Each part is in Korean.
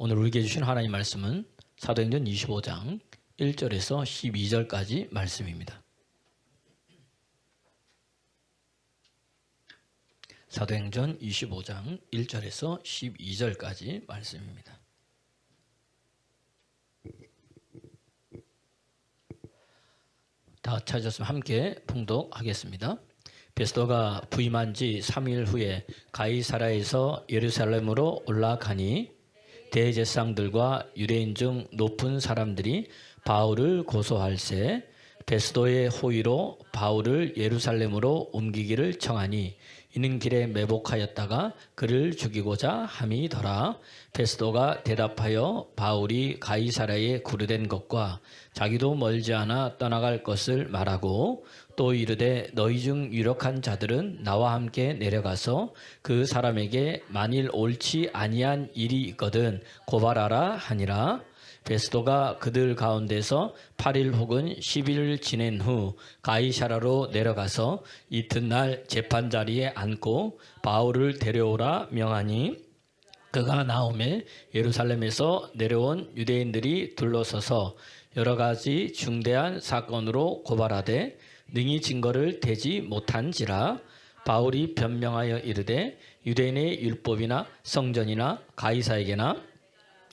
오늘 우리에게 주신 하나님 말씀은 사도행전 25장 1절에서 12절까지 말씀입니다. 사도행전 25장 1절에서 12절까지 말씀입니다. 다 찾으셨으면 함께 봉독하겠습니다. 베스도가 부임한 지 3일 후에 가이사랴에서 예루살렘으로 올라가니 대제사장들과 유대인 중 높은 사람들이 바울을 고소할세 베스도의 호의로 바울을 예루살렘으로 옮기기를 청하니 이는 길에 매복하였다가 그를 죽이고자 함이더라. 베스도가 대답하여 바울이 가이사랴에 구르된 것과 자기도 멀지 않아 떠나갈 것을 말하고 또 이르되 너희 중 유력한 자들은 나와 함께 내려가서 그 사람에게 만일 옳지 아니한 일이 있거든 고발하라 하니라. 베스도가 그들 가운데서 8일 혹은 10일 지낸 후 가이사랴로 내려가서 이튿날 재판 자리에 앉고 바울을 데려오라 명하니 그가 나오매 예루살렘에서 내려온 유대인들이 둘러서서 여러 가지 중대한 사건으로 고발하되 능히 증거를 대지 못한지라. 바울이 변명하여 이르되 유대인의 율법이나 성전이나 가이사에게나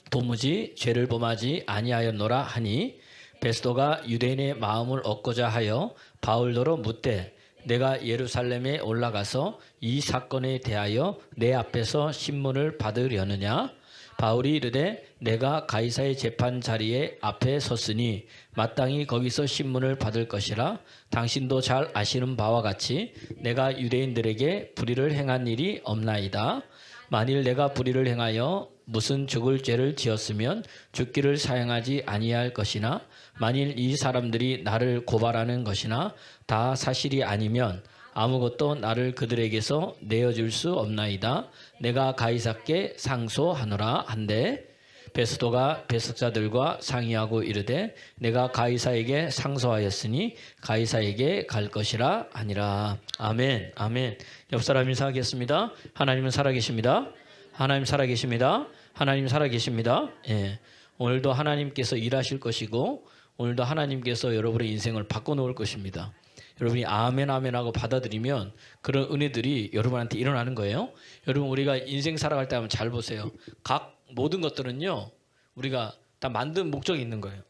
도무지 죄를 범하지 아니하였노라 하니 베스도가 유대인의 마음을 얻고자 하여 바울더러 묻되 내가 예루살렘에 올라가서 이 사건에 대하여 내 앞에서 신문을 받으려느냐. 바울이 이르되 내가 가이사의 재판 자리에 앞에 섰으니 마땅히 거기서 신문을 받을 것이라. 당신도 잘 아시는 바와 같이 내가 유대인들에게 불의를 행한 일이 없나이다. 만일 내가 불의를 행하여 무슨 죽을 죄를 지었으면 죽기를 사용하지 아니할 것이나 만일 이 사람들이 나를 고발하는 것이나 다 사실이 아니면 아무것도 나를 그들에게서 내어줄 수 없나이다. 내가 가이사께 상소하노라 한데 베스도가 배석자들과 상의하고 이르되 내가 가이사에게 상소하였으니 가이사에게 갈 것이라 하니라. 아멘. 아멘. 옆 사람 인사하겠습니다. 하나님은 살아계십니다. 하나님 살아계십니다. 하나님 살아계십니다. 예. 오늘도 하나님께서 일하실 것이고 오늘도 하나님께서 여러분의 인생을 바꿔놓을 것입니다. 여러분이 아멘 아멘 하고 받아들이면 그런 은혜들이 여러분한테 일어나는 거예요. 여러분 우리가 인생 살아갈 때 한번 잘 보세요. 각 모든 것들은요 우리가 다 만든 목적이 있는 거예요.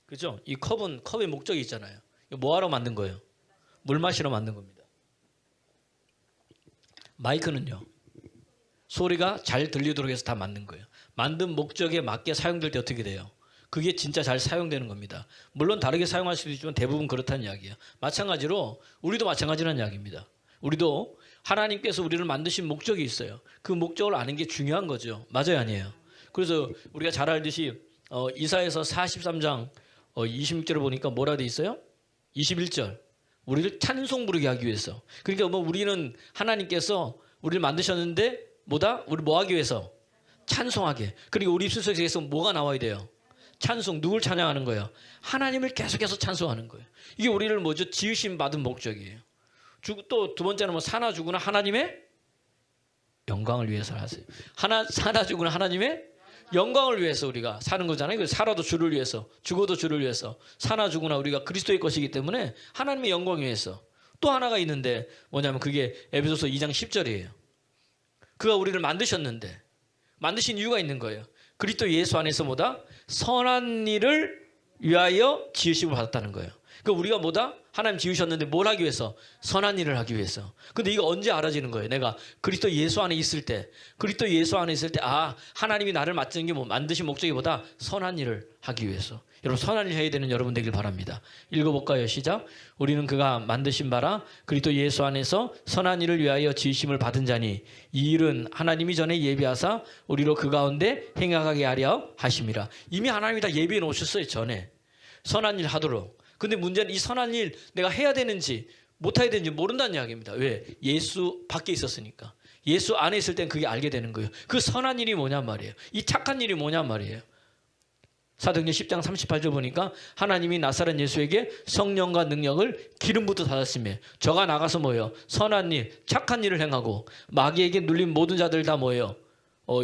그죠? 이 컵은 컵의 목적이 있잖아요. 이거 뭐하러 만든 거예요? 물 마시러 만든 겁니다. 마이크는요 소리가 잘 들리도록 해서 다 만든 거예요. 만든 목적에 맞게 사용될 때 어떻게 돼요? 그게 진짜 잘 사용되는 겁니다. 물론 다르게 사용할 수도 있지만 대부분 그렇다는 이야기예요. 마찬가지로 우리도 마찬가지라는 이야기입니다. 우리도 하나님께서 우리를 만드신 목적이 있어요. 그 목적을 아는 게 중요한 거죠. 맞아요, 아니에요? 그래서 우리가 잘 알듯이 이사야서 43장 26절을 보니까 뭐라 돼 있어요? 21절. 우리를 찬송 부르게 하기 위해서. 그러니까 뭐 우리는 하나님께서 우리를 만드셨는데 뭐다? 우리 뭐 하기 위해서? 찬송하게. 그리고 우리 입술에서 뭐가 나와야 돼요? 찬송. 누굴 찬양하는 거예요? 하나님을 계속해서 찬송하는 거예요. 이게 우리를 뭐죠? 지으심 받은 목적이에요. 또 두 번째는 뭐 사나 죽으나 하나님의 영광을 위해서 하세요. 사나 죽으나 하나님의 영광을 위해서 우리가 사는 거잖아요. 살아도 주를 위해서, 죽어도 주를 위해서, 사나 죽으나 우리가 그리스도의 것이기 때문에 하나님의 영광을 위해서. 또 하나가 있는데 뭐냐면 그게 에베소서 2장 10절이에요. 그가 우리를 만드셨는데 만드신 이유가 있는 거예요. 그리스도 예수 안에서 뭐다? 선한 일을 위하여 지으심을 받았다는 거예요. 그러니까 우리가 뭐다? 하나님 지으셨는데 뭘 하기 위해서? 선한 일을 하기 위해서. 근데 이거 언제 알아지는 거예요? 내가 그리스도 예수 안에 있을 때, 그리스도 예수 안에 있을 때, 하나님이 나를 만드는 게 만드신 목적이 뭐다? 선한 일을 하기 위해서. 여러분 선한 일 해야 되는 여러분 되길 바랍니다. 읽어볼까요? 시작. 우리는 그가 만드신 바라 그리스도 예수 안에서 선한 일을 위하여 지으심을 받은 자니 이 일은 하나님이 전에 예비하사 우리로 그 가운데 행하게 하려 하심이라. 이미 하나님이 다 예비해 놓으셨어요. 전에. 선한 일 하도록. 근데 문제는 이 선한 일 내가 해야 되는지 못해야 되는지 모른다는 이야기입니다. 왜? 예수 밖에 있었으니까. 예수 안에 있을 땐 그게 알게 되는 거예요. 그 선한 일이 뭐냔 말이에요. 이 착한 일이 뭐냔 말이에요. 사도행전 10장 38절 보니까 하나님이 나사렛 예수에게 성령과 능력을 기름부터 받았으며 저가 나가서 뭐예요? 선한 일, 착한 일을 행하고 마귀에게 눌린 모든 자들 다 뭐예요?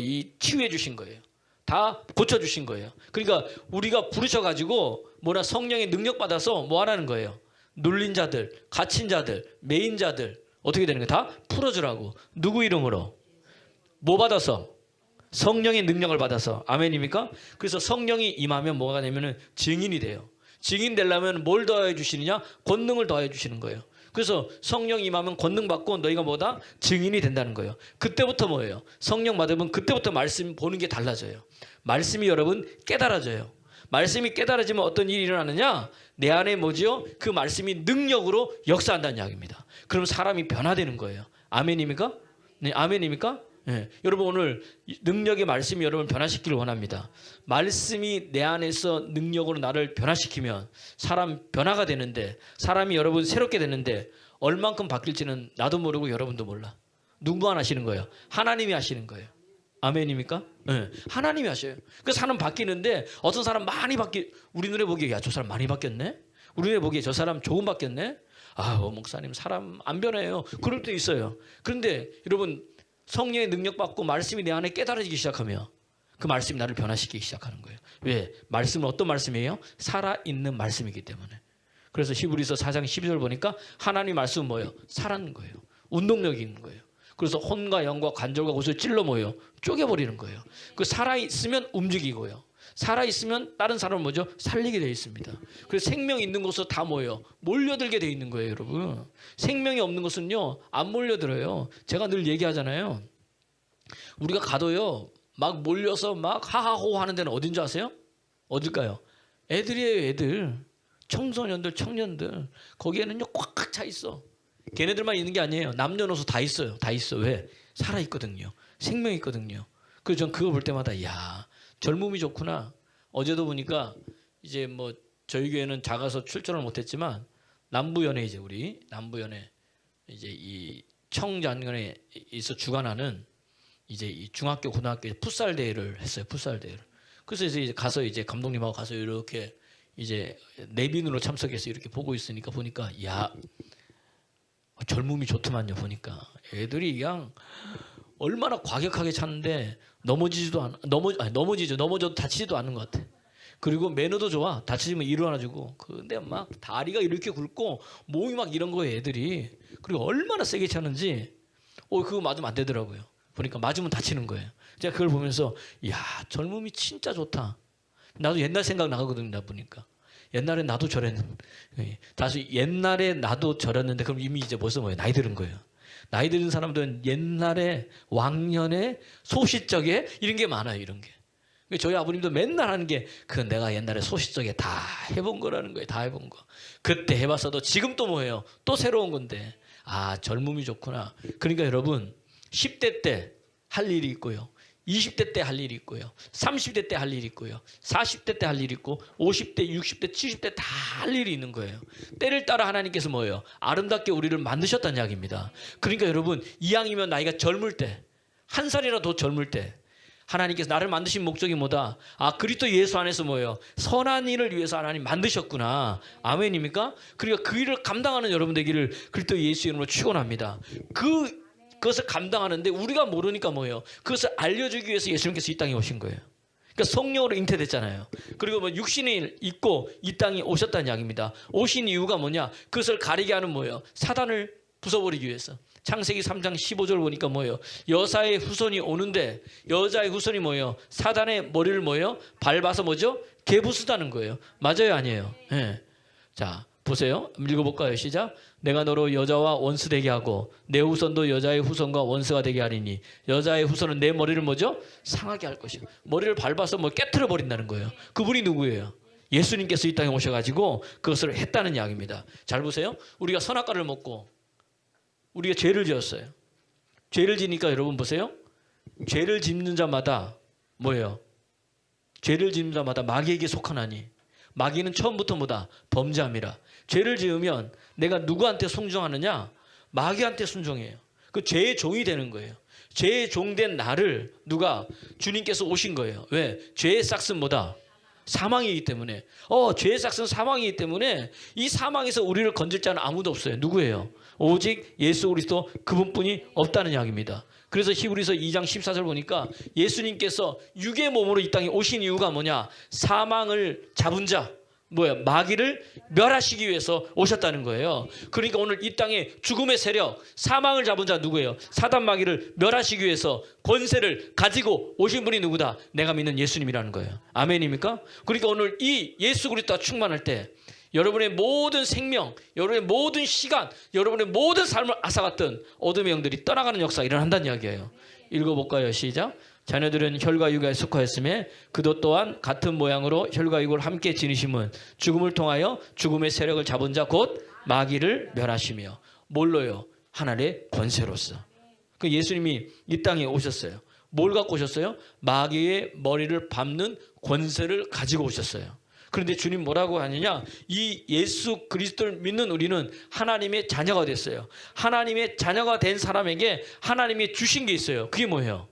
이 치유해 주신 거예요. 다 고쳐주신 거예요. 그러니까 우리가 부르셔가지고 뭐나 성령의 능력 받아서 뭐 하라는 거예요. 눌린 자들, 갇힌 자들, 매인 자들 어떻게 되는 거예요? 다 풀어주라고. 누구 이름으로? 뭐 받아서? 성령의 능력을 받아서. 아멘입니까? 그래서 성령이 임하면 뭐가 되냐면은 증인이 돼요. 증인 되려면 뭘 더해 주시느냐? 권능을 더해 주시는 거예요. 그래서 성령 임하면 권능 받고 너희가 뭐다? 증인이 된다는 거예요. 그때부터 뭐예요? 성령 받으면 그때부터 말씀 보는 게 달라져요. 말씀이 여러분 깨달아져요. 말씀이 깨달아지면 어떤 일이 일어나느냐? 내 안에 뭐지요? 그 말씀이 능력으로 역사한다는 이야기입니다. 그럼 사람이 변화되는 거예요. 아멘입니까? 네, 아멘입니까? 네. 여러분 오늘 능력의 말씀이 여러분 변화시키길 원합니다. 말씀이 내 안에서 능력으로 나를 변화시키면 사람 변화가 되는데 사람이 여러분 새롭게 되는데 얼만큼 바뀔지는 나도 모르고 여러분도 몰라. 누구만 하시는 거예요? 하나님이 하시는 거예요. 아멘입니까? 네. 하나님이 하셔요. 그 사람 바뀌는데 어떤 사람 많이 우리 눈에 보기에 야, 저 사람 많이 바뀌었네? 우리 눈에 보기에 저 사람 조금 바뀌었네? 아, 목사님 사람 안 변해요. 그럴 때 있어요. 그런데 여러분 성령의 능력 받고 말씀이 내 안에 깨달아지기 시작하면 그 말씀이 나를 변화시키기 시작하는 거예요. 왜? 말씀은 어떤 말씀이에요? 살아있는 말씀이기 때문에. 그래서 히브리서 4장 12절 보니까 하나님 말씀은 뭐예요? 살아있는 거예요. 운동력이 있는 거예요. 그래서 혼과 영과 관절과 곳을 찔러 뭐예요? 쪼개버리는 거예요. 그 살아있으면 움직이고요. 살아있으면 다른 사람을 뭐죠? 살리게 되어 있습니다. 그래서 생명이 있는 곳은 다 뭐예요? 몰려들게 되어 있는 거예요, 여러분. 생명이 없는 곳은요, 안 몰려들어요. 제가 늘 얘기하잖아요. 우리가 가도요, 막 몰려서 막 하하호 하는 데는 어딘지 아세요? 어딜까요? 애들이에요, 애들. 청소년들, 청년들. 거기에는요, 꽉 차 있어. 걔네들만 있는 게 아니에요. 남녀노소 다 있어요. 다 있어. 왜? 살아있거든요. 생명이 있거든요. 그래서 전 그거 볼 때마다, 야, 젊음이 좋구나. 어제도 보니까 이제 뭐 저희 교회는 작아서 출전을 못했지만 남부연회 이제 우리 남부연회 이제 이 청장년에서 주관하는 이제 이 중학교 고등학교 풋살 대회를 했어요. 풋살 대회를. 그래서 이제 가서 이제 감독님하고 가서 이렇게 이제 내빈으로 참석해서 이렇게 보고 있으니까 보니까 야, 젊음이 좋더만요. 보니까 애들이 그냥 얼마나 과격하게 찼는데 넘어져도 다치지도 않는 것 같아. 그리고 매너도 좋아. 다치면 일어나주고. 근데 막 다리가 이렇게 굵고 몸이 막 이런 거예요, 애들이. 그리고 얼마나 세게 찼는지 그거 맞으면 안 되더라고요. 보니까 맞으면 다치는 거예요. 제가 그걸 보면서 야, 젊음이 진짜 좋다. 나도 옛날 생각 나거든요. 나 보니까. 옛날에 나도 저랬는데 다시 옛날에 나도 저랬는데 그럼 이미 이제 벌써 뭐예요? 나이 들은 거예요. 나이 들은 사람들은 옛날에 왕년에 소시적에 이런 게 많아요. 이런 게. 저희 아버님도 맨날 하는 게 그건 내가 옛날에 소시적에 다 해본 거라는 거예요. 다 해본 거. 그때 해봤어도 지금 또 뭐예요? 또 새로운 건데. 아, 젊음이 좋구나. 그러니까 여러분 10대 때 할 일이 있고요. 20대 때 할 일이 있고요. 30대 때 할 일이 있고요. 40대 때 할 일이 있고 50대, 60대, 70대 다 할 일이 있는 거예요. 때를 따라 하나님께서 뭐예요? 아름답게 우리를 만드셨다는 이야기입니다. 그러니까 여러분 이왕이면 나이가 젊을 때, 한 살이라도 젊을 때 하나님께서 나를 만드신 목적이 뭐다? 아, 그리스도 예수 안에서 뭐예요? 선한 일을 위해서 하나님 만드셨구나. 아멘입니까? 그러니까 그 일을 감당하는 여러분 되기를 그리스도 예수 이름으로 축원합니다. 그것을 감당하는데 우리가 모르니까 뭐예요? 그것을 알려주기 위해서 예수님께서 이 땅에 오신 거예요. 그러니까 성령으로 잉태됐잖아요. 그리고 뭐 육신이 있고 이 땅에 오셨다는 이야기입니다. 오신 이유가 뭐냐? 그것을 가리게 하는 뭐예요? 사단을 부숴버리기 위해서. 창세기 3장 15절 보니까 뭐예요? 여자의 후손이 오는데 여자의 후손이 뭐예요? 사단의 머리를 뭐예요? 밟아서 뭐죠? 개부수다는 거예요. 맞아요, 아니에요? 네. 자, 보세요. 읽어볼까요? 시작. 내가 너로 여자와 원수 되게 하고 내 후손도 여자의 후손과 원수가 되게 하리니 여자의 후손은 내 머리를 뭐죠? 상하게 할 것이요. 머리를 밟아서 뭐 깨트려 버린다는 거예요. 그분이 누구예요? 예수님께서 이 땅에 오셔가지고 그것을 했다는 이야기입니다. 잘 보세요. 우리가 선악과를 먹고 우리가 죄를 지었어요. 죄를 지니까 여러분 보세요. 죄를 짓는 자마다 뭐예요? 죄를 짓는 자마다 마귀에게 속하나니 마귀는 처음부터 뭐다? 범죄함이라. 죄를 지으면 내가 누구한테 순종하느냐? 마귀한테 순종해요. 그 죄의 종이 되는 거예요. 죄의 종된 나를 누가? 주님께서 오신 거예요. 왜? 죄의 싹은 뭐다? 사망이기 때문에. 죄의 싹은 사망이기 때문에 이 사망에서 우리를 건질 자는 아무도 없어요. 누구예요? 오직 예수 그리스도 그분뿐이 없다는 이야기입니다. 그래서 히브리서 2장 14절 보니까 예수님께서 육의 몸으로 이 땅에 오신 이유가 뭐냐? 사망을 잡은 자, 마귀를 멸하시기 위해서 오셨다는 거예요. 그러니까 오늘 이 땅에 죽음의 세력, 사망을 잡은 자 누구예요? 사단 마귀를 멸하시기 위해서 권세를 가지고 오신 분이 누구다? 내가 믿는 예수님이라는 거예요. 아멘입니까? 그러니까 오늘 이 예수 그리스도와 충만할 때 여러분의 모든 생명, 여러분의 모든 시간, 여러분의 모든 삶을 앗아갔던 어둠의 영들이 떠나가는 역사가 일어난다는 이야기예요. 읽어볼까요? 시작. 자녀들은 혈과 육에 속하였으며 그도 또한 같은 모양으로 혈과 육을 함께 지니심은 죽음을 통하여 죽음의 세력을 잡은 자 곧 마귀를 멸하시며 뭘로요? 하나님의 권세로서. 그 예수님이 이 땅에 오셨어요. 뭘 갖고 오셨어요? 마귀의 머리를 밟는 권세를 가지고 오셨어요. 그런데 주님 뭐라고 하느냐? 이 예수 그리스도를 믿는 우리는 하나님의 자녀가 됐어요. 하나님의 자녀가 된 사람에게 하나님이 주신 게 있어요. 그게 뭐예요?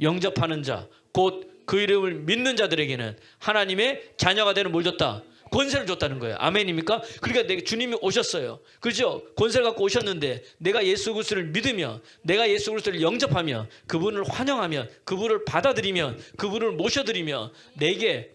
영접하는 자, 곧 그 이름을 믿는 자들에게는 하나님의 자녀가 되는 뭘 줬다? 권세를 줬다는 거예요. 아멘입니까? 그러니까 주님이 오셨어요. 그렇죠? 권세를 갖고 오셨는데 내가 예수 그리스도를 믿으면, 내가 예수 그리스도를 영접하면, 그분을 환영하면, 그분을 받아들이면, 그분을 모셔드리면 내게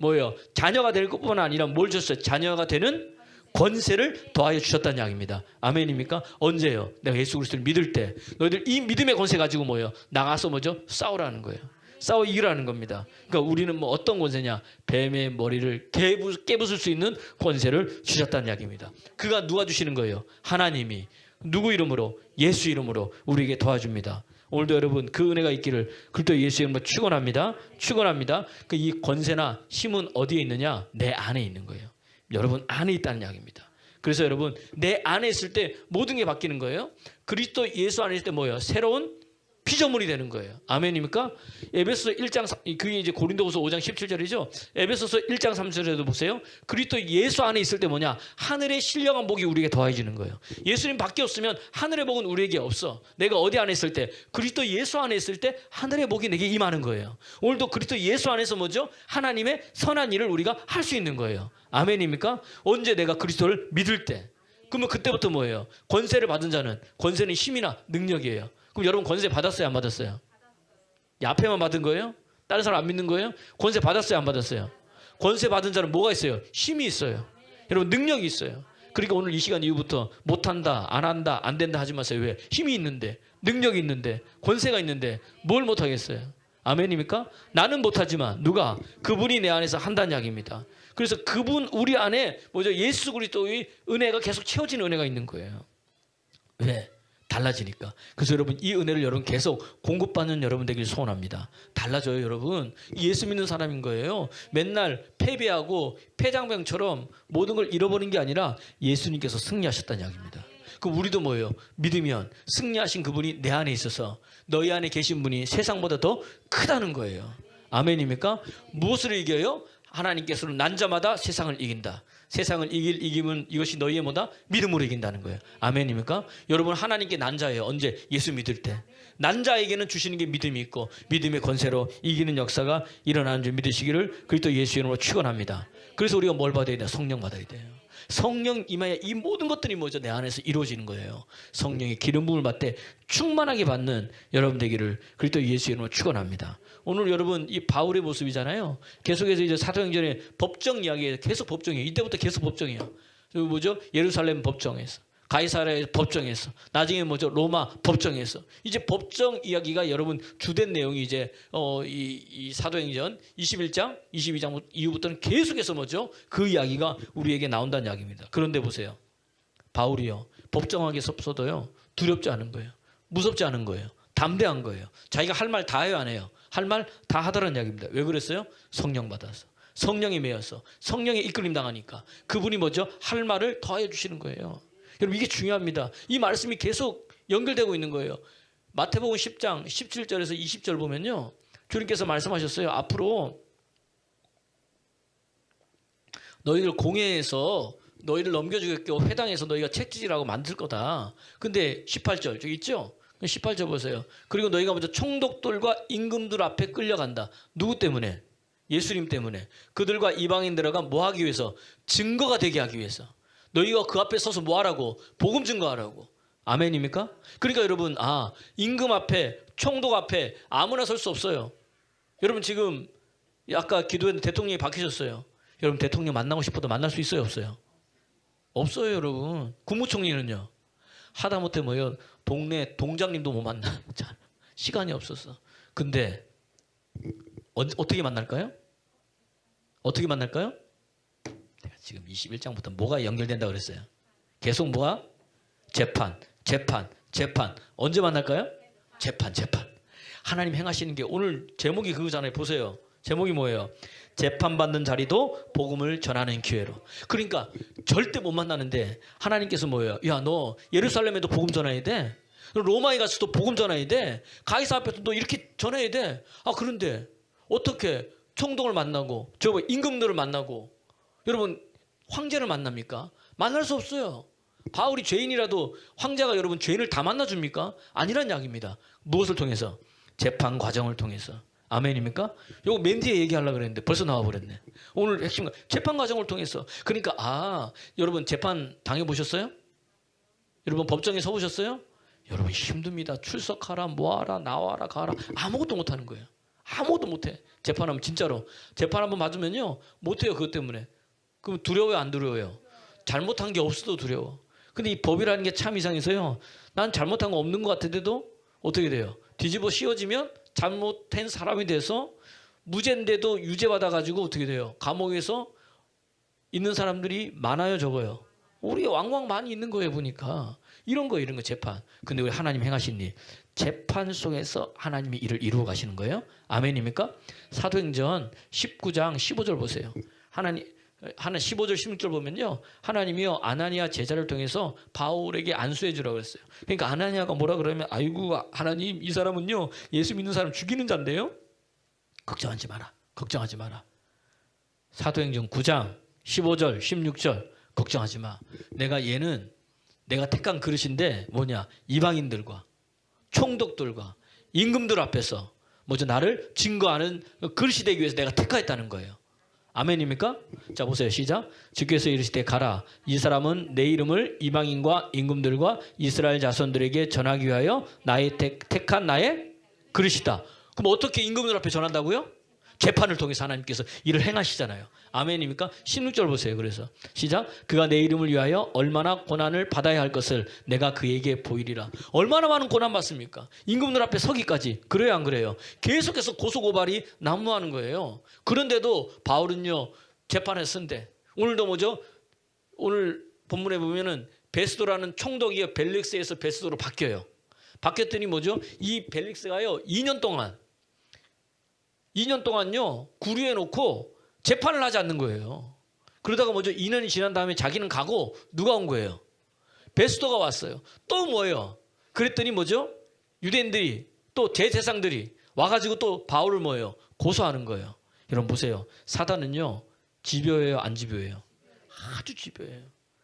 자녀가 될 것뿐만 아니라 뭘 줬어요? 자녀가 되는 권세를 더하여 주셨다는 이야기입니다. 아멘입니까? 언제요? 내가 예수 그리스도를 믿을 때 너희들 이 믿음의 권세 가지고 나가서 싸우라는 거예요. 싸워 이기라는 겁니다. 그러니까 우리는 어떤 권세냐? 뱀의 머리를 깨부술 수 있는 권세를 주셨다는 이야기입니다. 그가 누가 주시는 거예요? 하나님이. 누구 이름으로? 예수 이름으로 우리에게 도와줍니다. 오늘도 여러분 그 은혜가 있기를 그리스도 예수 이름으로 축원합니다. 축원합니다. 이 권세나 힘은 어디에 있느냐? 내 안에 있는 거예요. 여러분 안에 있다는 이야기입니다. 그래서 여러분 내 안에 있을 때 모든 게 바뀌는 거예요. 그리스도 예수 안에 있을 때 새로운 피조물이 되는 거예요. 아멘입니까? 에베소서 1장, 그게 이제 고린도후서 5장 17절이죠. 에베소서 1장 3절에도 보세요. 그리스도 예수 안에 있을 때 하늘의 신령한 복이 우리에게 더해지는 거예요. 예수님 밖에 없으면 하늘의 복은 우리에게 없어. 내가 어디 안에 있을 때? 그리스도 예수 안에 있을 때 하늘의 복이 내게 임하는 거예요. 오늘도 그리스도 예수 안에서 하나님의 선한 일을 우리가 할 수 있는 거예요. 아멘입니까? 언제 내가 그리스도를 믿을 때? 그러면 그때부터 뭐예요? 권세를 받은 자는, 권세는 힘이나 능력이에요. 그럼 여러분 권세 받았어요? 안 받았어요? 앞에만 받은 거예요? 다른 사람 안 믿는 거예요? 권세 받았어요? 안 받았어요? 권세 받은 자는 뭐가 있어요? 힘이 있어요. 여러분 능력이 있어요. 그러니까 오늘 이 시간 이후부터 못한다, 안 한다, 안 된다 하지 마세요. 왜? 힘이 있는데, 능력이 있는데, 권세가 있는데 뭘 못하겠어요? 아멘입니까? 나는 못하지만 누가? 그분이 내 안에서 한다는 이야기입니다. 그래서 그분 우리 안에 예수 그리스도의 은혜가 계속 채워지는 은혜가 있는 거예요. 왜? 달라지니까. 그래서 여러분 이 은혜를 여러분 계속 공급받는 여러분 되길 소원합니다. 달라져요 여러분. 예수 믿는 사람인 거예요. 맨날 패배하고 패장병처럼 모든 걸 잃어버린 게 아니라 예수님께서 승리하셨다는 이야기입니다. 그럼 우리도 믿으면 승리하신 그분이 내 안에 있어서 너희 안에 계신 분이 세상보다 더 크다는 거예요. 아멘입니까? 무엇을 이겨요? 하나님께서는 난 자마다 세상을 이긴다. 세상을 이기면 이것이 너희의 믿음으로 이긴다는 거예요. 아멘입니까? 여러분 하나님께 난 자예요. 언제? 예수 믿을 때. 난 자에게는 주시는 게 믿음이 있고 믿음의 권세로 이기는 역사가 일어나는 줄 믿으시기를 그리스도 예수 이름으로 축원합니다. 그래서 우리가 뭘 받아야 돼요? 성령 받아야 돼요. 성령 임하여 이 모든 것들이 내 안에서 이루어지는 거예요. 성령의 기름 부음을 받되 충만하게 받는 여러분 되기를 그리스도 예수 이름으로 축원합니다. 오늘 여러분 이 바울의 모습이잖아요. 계속해서 이제 사도행전의 법정 이야기에 계속 법정이에요. 이때부터 계속 법정이에요. 예루살렘 법정에서, 가이사랴 법정에서, 나중에 로마 법정에서. 이제 법정 이야기가 여러분 주된 내용이 이제 이 사도행전 21장, 22장 이후부터는 계속해서 그 이야기가 우리에게 나온다는 이야기입니다. 그런데 보세요. 바울이요. 법정하게 섰어도요. 두렵지 않은 거예요. 무섭지 않은 거예요. 담대한 거예요. 자기가 할 말 다 해요, 안 해요? 할 말 다 하더라는 이야기입니다. 왜 그랬어요? 성령 받아서. 성령에 매여서. 성령에 이끌림 당하니까. 그분이 할 말을 더해 주시는 거예요. 여러분 이게 중요합니다. 이 말씀이 계속 연결되고 있는 거예요. 마태복음 10장 17절에서 20절 보면요. 주님께서 말씀하셨어요. 앞으로 너희들 공회에서 너희를 넘겨주겠고 회당에서 너희가 책지질하고 만들 거다. 근데 18절 저기 있죠? 18절 보세요. 그리고 너희가 먼저 총독들과 임금들 앞에 끌려간다. 누구 때문에? 예수님 때문에. 그들과 이방인들과 뭐 하기 위해서? 증거가 되게 하기 위해서. 너희가 그 앞에 서서 뭐 하라고? 복음 증거하라고. 아멘입니까? 그러니까 여러분, 임금 앞에, 총독 앞에 아무나 설 수 없어요. 여러분 지금 아까 기도했는데 대통령이 바뀌셨어요. 여러분 대통령 만나고 싶어도 만날 수 있어요, 없어요? 없어요, 여러분. 국무총리는요. 하다못해 뭐요, 동네 동장님도 못 만나. 시간이 없었어. 근데 어떻게 만날까요? 어떻게 만날까요? 내가 지금 21장부터 뭐가 연결된다 그랬어요? 계속 뭐가? 재판. 언제 만날까요? 재판. 하나님 행하시는 게 오늘 제목이 그거잖아요. 보세요. 제목이 뭐예요? 재판받는 자리도 복음을 전하는 기회로. 그러니까 절대 못 만나는데 하나님께서 뭐예요? 야, 너 예루살렘에도 복음 전해야 돼. 로마에 가서도 복음 전해야 돼. 가이사 앞에서 너 이렇게 전해야 돼. 그런데 어떻게 총독을 만나고 저 임금들을 만나고 여러분 황제를 만납니까? 만날 수 없어요. 바울이 죄인이라도 황제가 여러분 죄인을 다 만나줍니까? 아니란 이야기입니다. 무엇을 통해서? 재판 과정을 통해서. 아멘입니까? 요거 맨 뒤에 얘기하려고 그랬는데 벌써 나와버렸네. 오늘 핵심 재판 과정을 통해서. 그러니까 여러분 재판 당해보셨어요? 여러분 법정에 서보셨어요? 여러분 힘듭니다. 출석하라, 뭐하라, 나와라, 가라. 아무것도 못하는 거예요. 아무것도 못해. 재판하면 진짜로. 재판 한번 받으면요 못해요. 그것 때문에. 그럼 두려워요, 안 두려워요? 잘못한 게 없어도 두려워. 근데 이 법이라는 게 참 이상해서요. 난 잘못한 거 없는 것 같은데도 어떻게 돼요? 뒤집어 씌워지면 잘못한 사람이 돼서 무죄인데도 유죄받아가지고 어떻게 돼요? 감옥에서 있는 사람들이 많아요, 적어요? 우리 왕왕 많이 있는 거예요, 보니까. 이런 거 재판. 근데 우리 하나님 행하신 일, 재판 속에서 하나님이 일을 이루어 가시는 거예요. 아멘입니까? 사도행전 19장 15절 보세요. 하나님 15절 16절 보면요, 하나님이요 아나니아 제자를 통해서 바울에게 안수해 주라고 그랬어요. 그러니까 아나니아가 뭐라 그러면, 아이고 하나님, 이 사람은요 예수 믿는 사람 죽이는 자인데요. 걱정하지 마라. 사도행전 9장 15절 16절 걱정하지 마. 내가 택한 그릇인데 뭐냐, 이방인들과 총독들과 임금들 앞에서 먼저 나를 증거하는 그릇이 되기 위해서 내가 택하였다는 거예요. 아멘입니까? 자 보세요. 시작. 주께서 이르시되 가라. 이 사람은 내 이름을 이방인과 임금들과 이스라엘 자손들에게 전하기 위하여 나의 택한 나의 그릇이다. 그럼 어떻게 임금들 앞에 전한다고요? 재판을 통해서 하나님께서 일을 행하시잖아요. 아멘입니까? 16절 보세요. 그래서 시작. 그가 내 이름을 위하여 얼마나 고난을 받아야 할 것을 내가 그에게 보이리라. 얼마나 많은 고난 받습니까? 임금들 앞에 서기까지. 그래요, 안 그래요? 계속해서 고소고발이 난무하는 거예요. 그런데도 바울은요 재판에 쓴대. 오늘도 뭐죠? 오늘 본문에 보면은 베스도라는 총독이 벨릭스에서 베스도로 바뀌어요. 바뀌었더니 뭐죠? 이 벨릭스가요 2년 동안요 구류해 놓고 재판을 하지 않는 거예요. 그러다가 뭐죠? 2년이 지난 다음에 자기는 가고 누가 온 거예요? 베스도가 왔어요. 또 뭐예요? 그랬더니 뭐죠? 유대인들이 또 대제사장들이 와가지고 또 바울을 뭐예요? 고소하는 거예요. 여러분 보세요. 사단은요 집요해요, 안 집요해요? 아주 집요해요.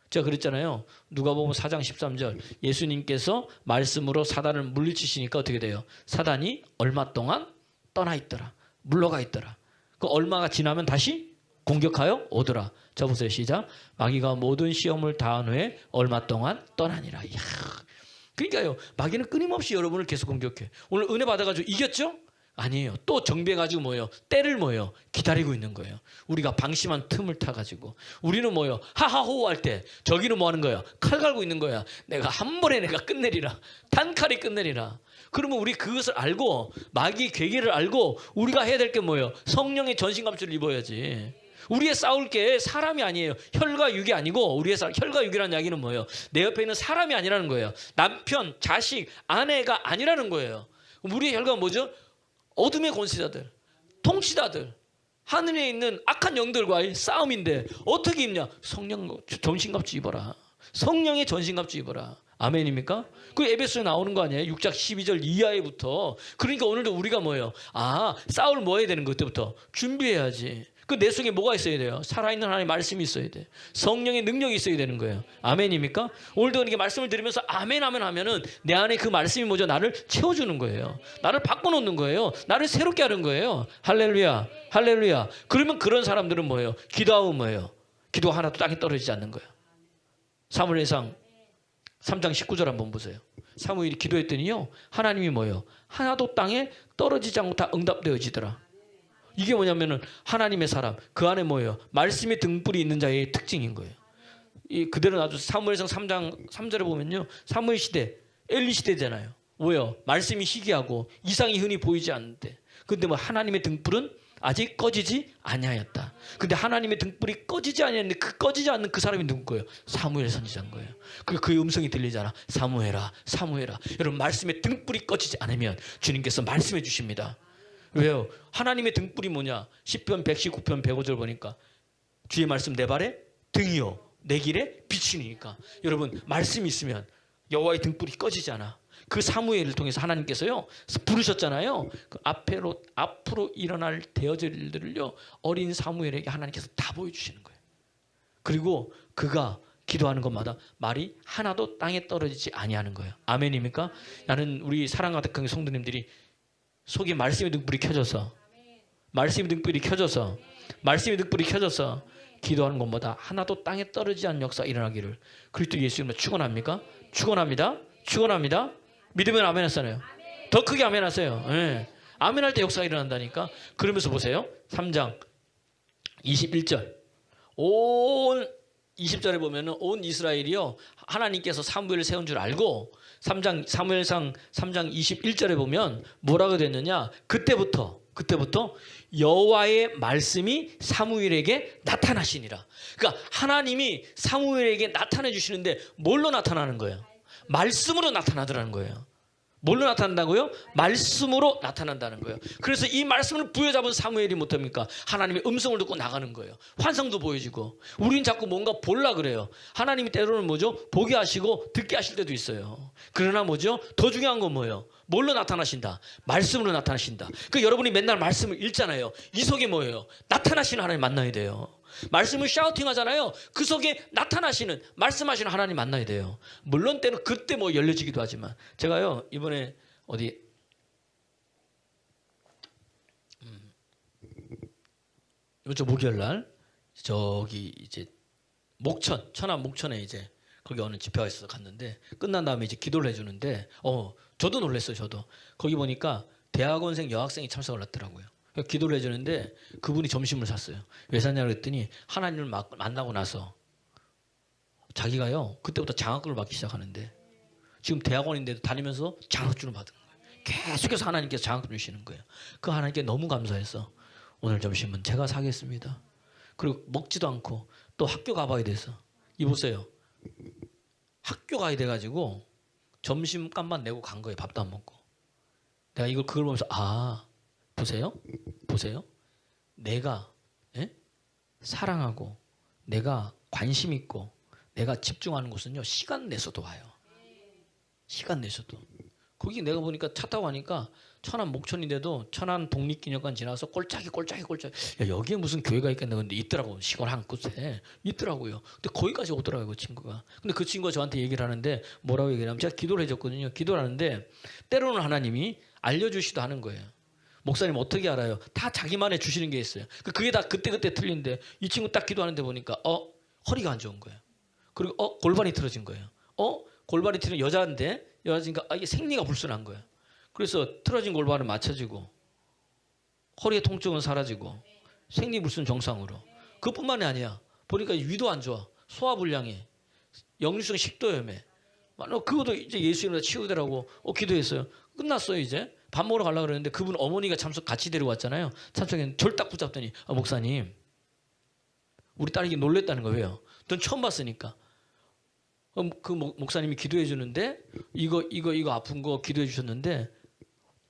제가 그랬잖아요. 누가복음 4장 13절 예수님께서 말씀으로 사단을 물리치시니까 어떻게 돼요? 사단이 얼마 동안 떠나 있더라. 물러가 있더라. 그 얼마가 지나면 다시 공격하여 오더라. 자 보세요. 시작. 마귀가 모든 시험을 다한 후에 얼마 동안 떠나니라. 이야. 그러니까요. 마귀는 끊임없이 여러분을 계속 공격해. 오늘 은혜 받아가지고 이겼죠? 아니에요. 또 정비해가지고 뭐예요? 때를 뭐예요? 기다리고 있는 거예요. 우리가 방심한 틈을 타가지고 우리는 뭐예요? 하하호호 할 때 저기는 뭐 하는 거야? 칼 갈고 있는 거야. 내가 한 번에 내가 끝내리라. 단칼이 끝내리라. 그러면 우리 그것을 알고 마귀의 괴계를 알고 우리가 해야 될 게 뭐예요? 성령의 전신갑주를 입어야지. 우리의 싸울 게 사람이 아니에요. 혈과 육이 아니고 우리의 혈과 육이라는 이야기는 뭐예요? 내 옆에 있는 사람이 아니라는 거예요. 남편, 자식, 아내가 아니라는 거예요. 우리의 혈과 뭐죠? 어둠의 권세자들, 통치자들, 하늘에 있는 악한 영들과의 싸움인데 어떻게 입냐? 성령 전신갑주 입어라. 성령의 전신갑주 입어라. 아멘입니까? 그 에베소에 나오는 거 아니에요? 6장 12절 이하에부터. 그러니까 오늘도 우리가 뭐예요? 싸울 뭐 해야 되는 것 때부터 준비해야지. 그 내 속에 뭐가 있어야 돼요? 살아있는 하나님의 말씀이 있어야 돼. 성령의 능력이 있어야 되는 거예요. 아멘입니까? 오늘도 이렇게 말씀을 들으면서 아멘 하면 하면은 내 안에 그 말씀이 뭐죠? 나를 채워주는 거예요. 나를 바꿔놓는 거예요. 나를 새롭게 하는 거예요. 할렐루야, 할렐루야. 그러면 그런 사람들은 뭐예요? 기도하면 뭐예요? 기도 하나도 땅에 떨어지지 않는 거예요. 사무엘상 3장 19절 한번 보세요. 사무엘이 기도했더니요, 하나님이 뭐예요? 하나도 땅에 떨어지지 않고 다 응답되어지더라. 이게 뭐냐면은 하나님의 사람, 그 안에 뭐예요? 말씀의 등불이 있는 자의 특징인 거예요. 이 그대로 놔둬. 사무엘상 3장 3절에 보면요, 사무엘 시대, 엘리 시대잖아요. 뭐예요? 말씀이 희귀하고 이상이 흔히 보이지 않는데, 근데 뭐 하나님의 등불은 아직 꺼지지 아니하였다. 근데 하나님의 등불이 꺼지지 아니하였는데 그 꺼지지 않는 그 사람이 누구예요? 사무엘 선지자인 거예요. 그의 음성이 들리잖아. 사무엘아, 사무엘아. 여러분, 말씀의 등불이 꺼지지 않으면 주님께서 말씀해 주십니다. 왜요? 하나님의 등불이 뭐냐? 시편 119편 105절 보니까 주의 말씀 내 발에 등이요 내 길에 빛이니까. 여러분, 말씀이 있으면 여호와의 등불이 꺼지지 않아. 그 사무엘을 통해서 하나님께서요 부르셨잖아요. 그 앞으로 일어날 대어질 일들을요 어린 사무엘에게 하나님께서 다 보여주시는 거예요. 그리고 그가 기도하는 것마다 말이 하나도 땅에 떨어지지 아니하는 거예요. 아멘입니까? 나는 우리 사랑과 덕한 성도님들이 속에 말씀의 등불이 켜져서 기도하는 것마다 하나도 땅에 떨어지지 않는 역사가 일어나기를 그리스도 예수님으로 축원합니까? 축원합니다. 믿으면 아멘 하잖아요. 더 크게 아멘 하세요. 네. 아멘 할 때 역사가 일어난다니까. 그러면서 보세요. 3장 21절. 온 20절에 보면은 온 이스라엘이요 하나님께서 사무엘을 세운 줄 알고 사무엘상 3장 21절에 보면 뭐라고 됐느냐? 그때부터 여호와의 말씀이 사무엘에게 나타나시니라. 그러니까 하나님이 사무엘에게 나타내 주시는데 뭘로 나타나는 거예요? 말씀으로 나타나더라는 거예요. 뭘로 나타난다고요? 말씀으로 나타난다는 거예요. 그래서 이 말씀을 부여잡은 사무엘이 못합니까? 하나님의 음성을 듣고 나가는 거예요. 환상도 보여지고. 우린 자꾸 뭔가 볼라 그래요. 하나님이 때로는 뭐죠? 보게 하시고 듣게 하실 때도 있어요. 그러나 뭐죠? 더 중요한 건 뭐예요? 뭘로 나타나신다? 말씀으로 나타나신다. 그 여러분이 맨날 말씀을 읽잖아요. 이 속에 뭐예요? 나타나시는 하나님 만나야 돼요. 말씀을 샤우팅 하잖아요. 그 속에 나타나시는 말씀하시는 하나님 만나야 돼요. 물론 때는 그때 뭐 열려지기도 하지만 제가요 이번에 어디 이번 주 목요일날 저기 이제 천안 목천에 이제 거기 어느 집회가 있어서 갔는데 끝난 다음에 이제 기도를 해주는데 저도 놀랐어요. 저도 거기 보니까 대학원생 여학생이 참석을 했더라고요. 기도를 해주는데 그분이 점심을 샀어요. 왜 샀냐고 했더니 하나님을 만나고 나서 자기가요 그때부터 장학금을 받기 시작하는데 지금 대학원인데도 다니면서 장학금을 받은 거예요. 계속해서 하나님께서 장학금 주시는 거예요. 그 하나님께 너무 감사해서 오늘 점심은 제가 사겠습니다. 그리고 먹지도 않고 또 학교 가봐야 돼서 이보세요. 학교 가야 돼가지고 점심값만 내고 간 거예요. 밥도 안 먹고. 내가 그걸 보면서 보세요. 내가 사랑하고 내가 관심 있고 내가 집중하는 곳은요 시간 내서도 와요. 시간 내서도. 거기 내가 보니까 차 타고 가니까 천안 목천인데도 천안 독립기념관 지나서 꼴짝이 야, 여기에 무슨 교회가 있겠나. 근데 있더라고. 시골 한 곳에 있더라고요. 근데 거기까지 오더라고요 그 친구가. 근데 그 친구가 저한테 얘기를 하는데 뭐라고 얘기를 하면 제가 기도를 해줬거든요. 기도를 하는데 때로는 하나님이 알려주시도 하는 거예요. 목사님 어떻게 알아요? 다 자기만의 주시는 게 있어요. 그게 다 그때 틀린데 이 친구 딱 기도하는데 보니까 허리가 안 좋은 거예요. 그리고 골반이 틀어진 거예요. 골반이 틀어진 여자니까 이게 생리가 불순한 거예요. 그래서 틀어진 골반을 맞춰지고 허리의 통증은 사라지고 생리 불순 정상으로. 그것뿐만이 아니야. 보니까 위도 안 좋아. 소화불량해. 역류성 식도염에. 그것도 이제 예수님으로 치유되라고 기도했어요. 끝났어요 이제. 밥 먹으러 가려고 그랬는데 그분 어머니가 같이 데리고 왔잖아요. 참석했는데 저를 딱 붙잡더니 목사님 우리 딸이 놀랬다는 거예요. 넌 처음 봤으니까. 그 목사님이 기도해 주는데 이거 아픈 거 기도해 주셨는데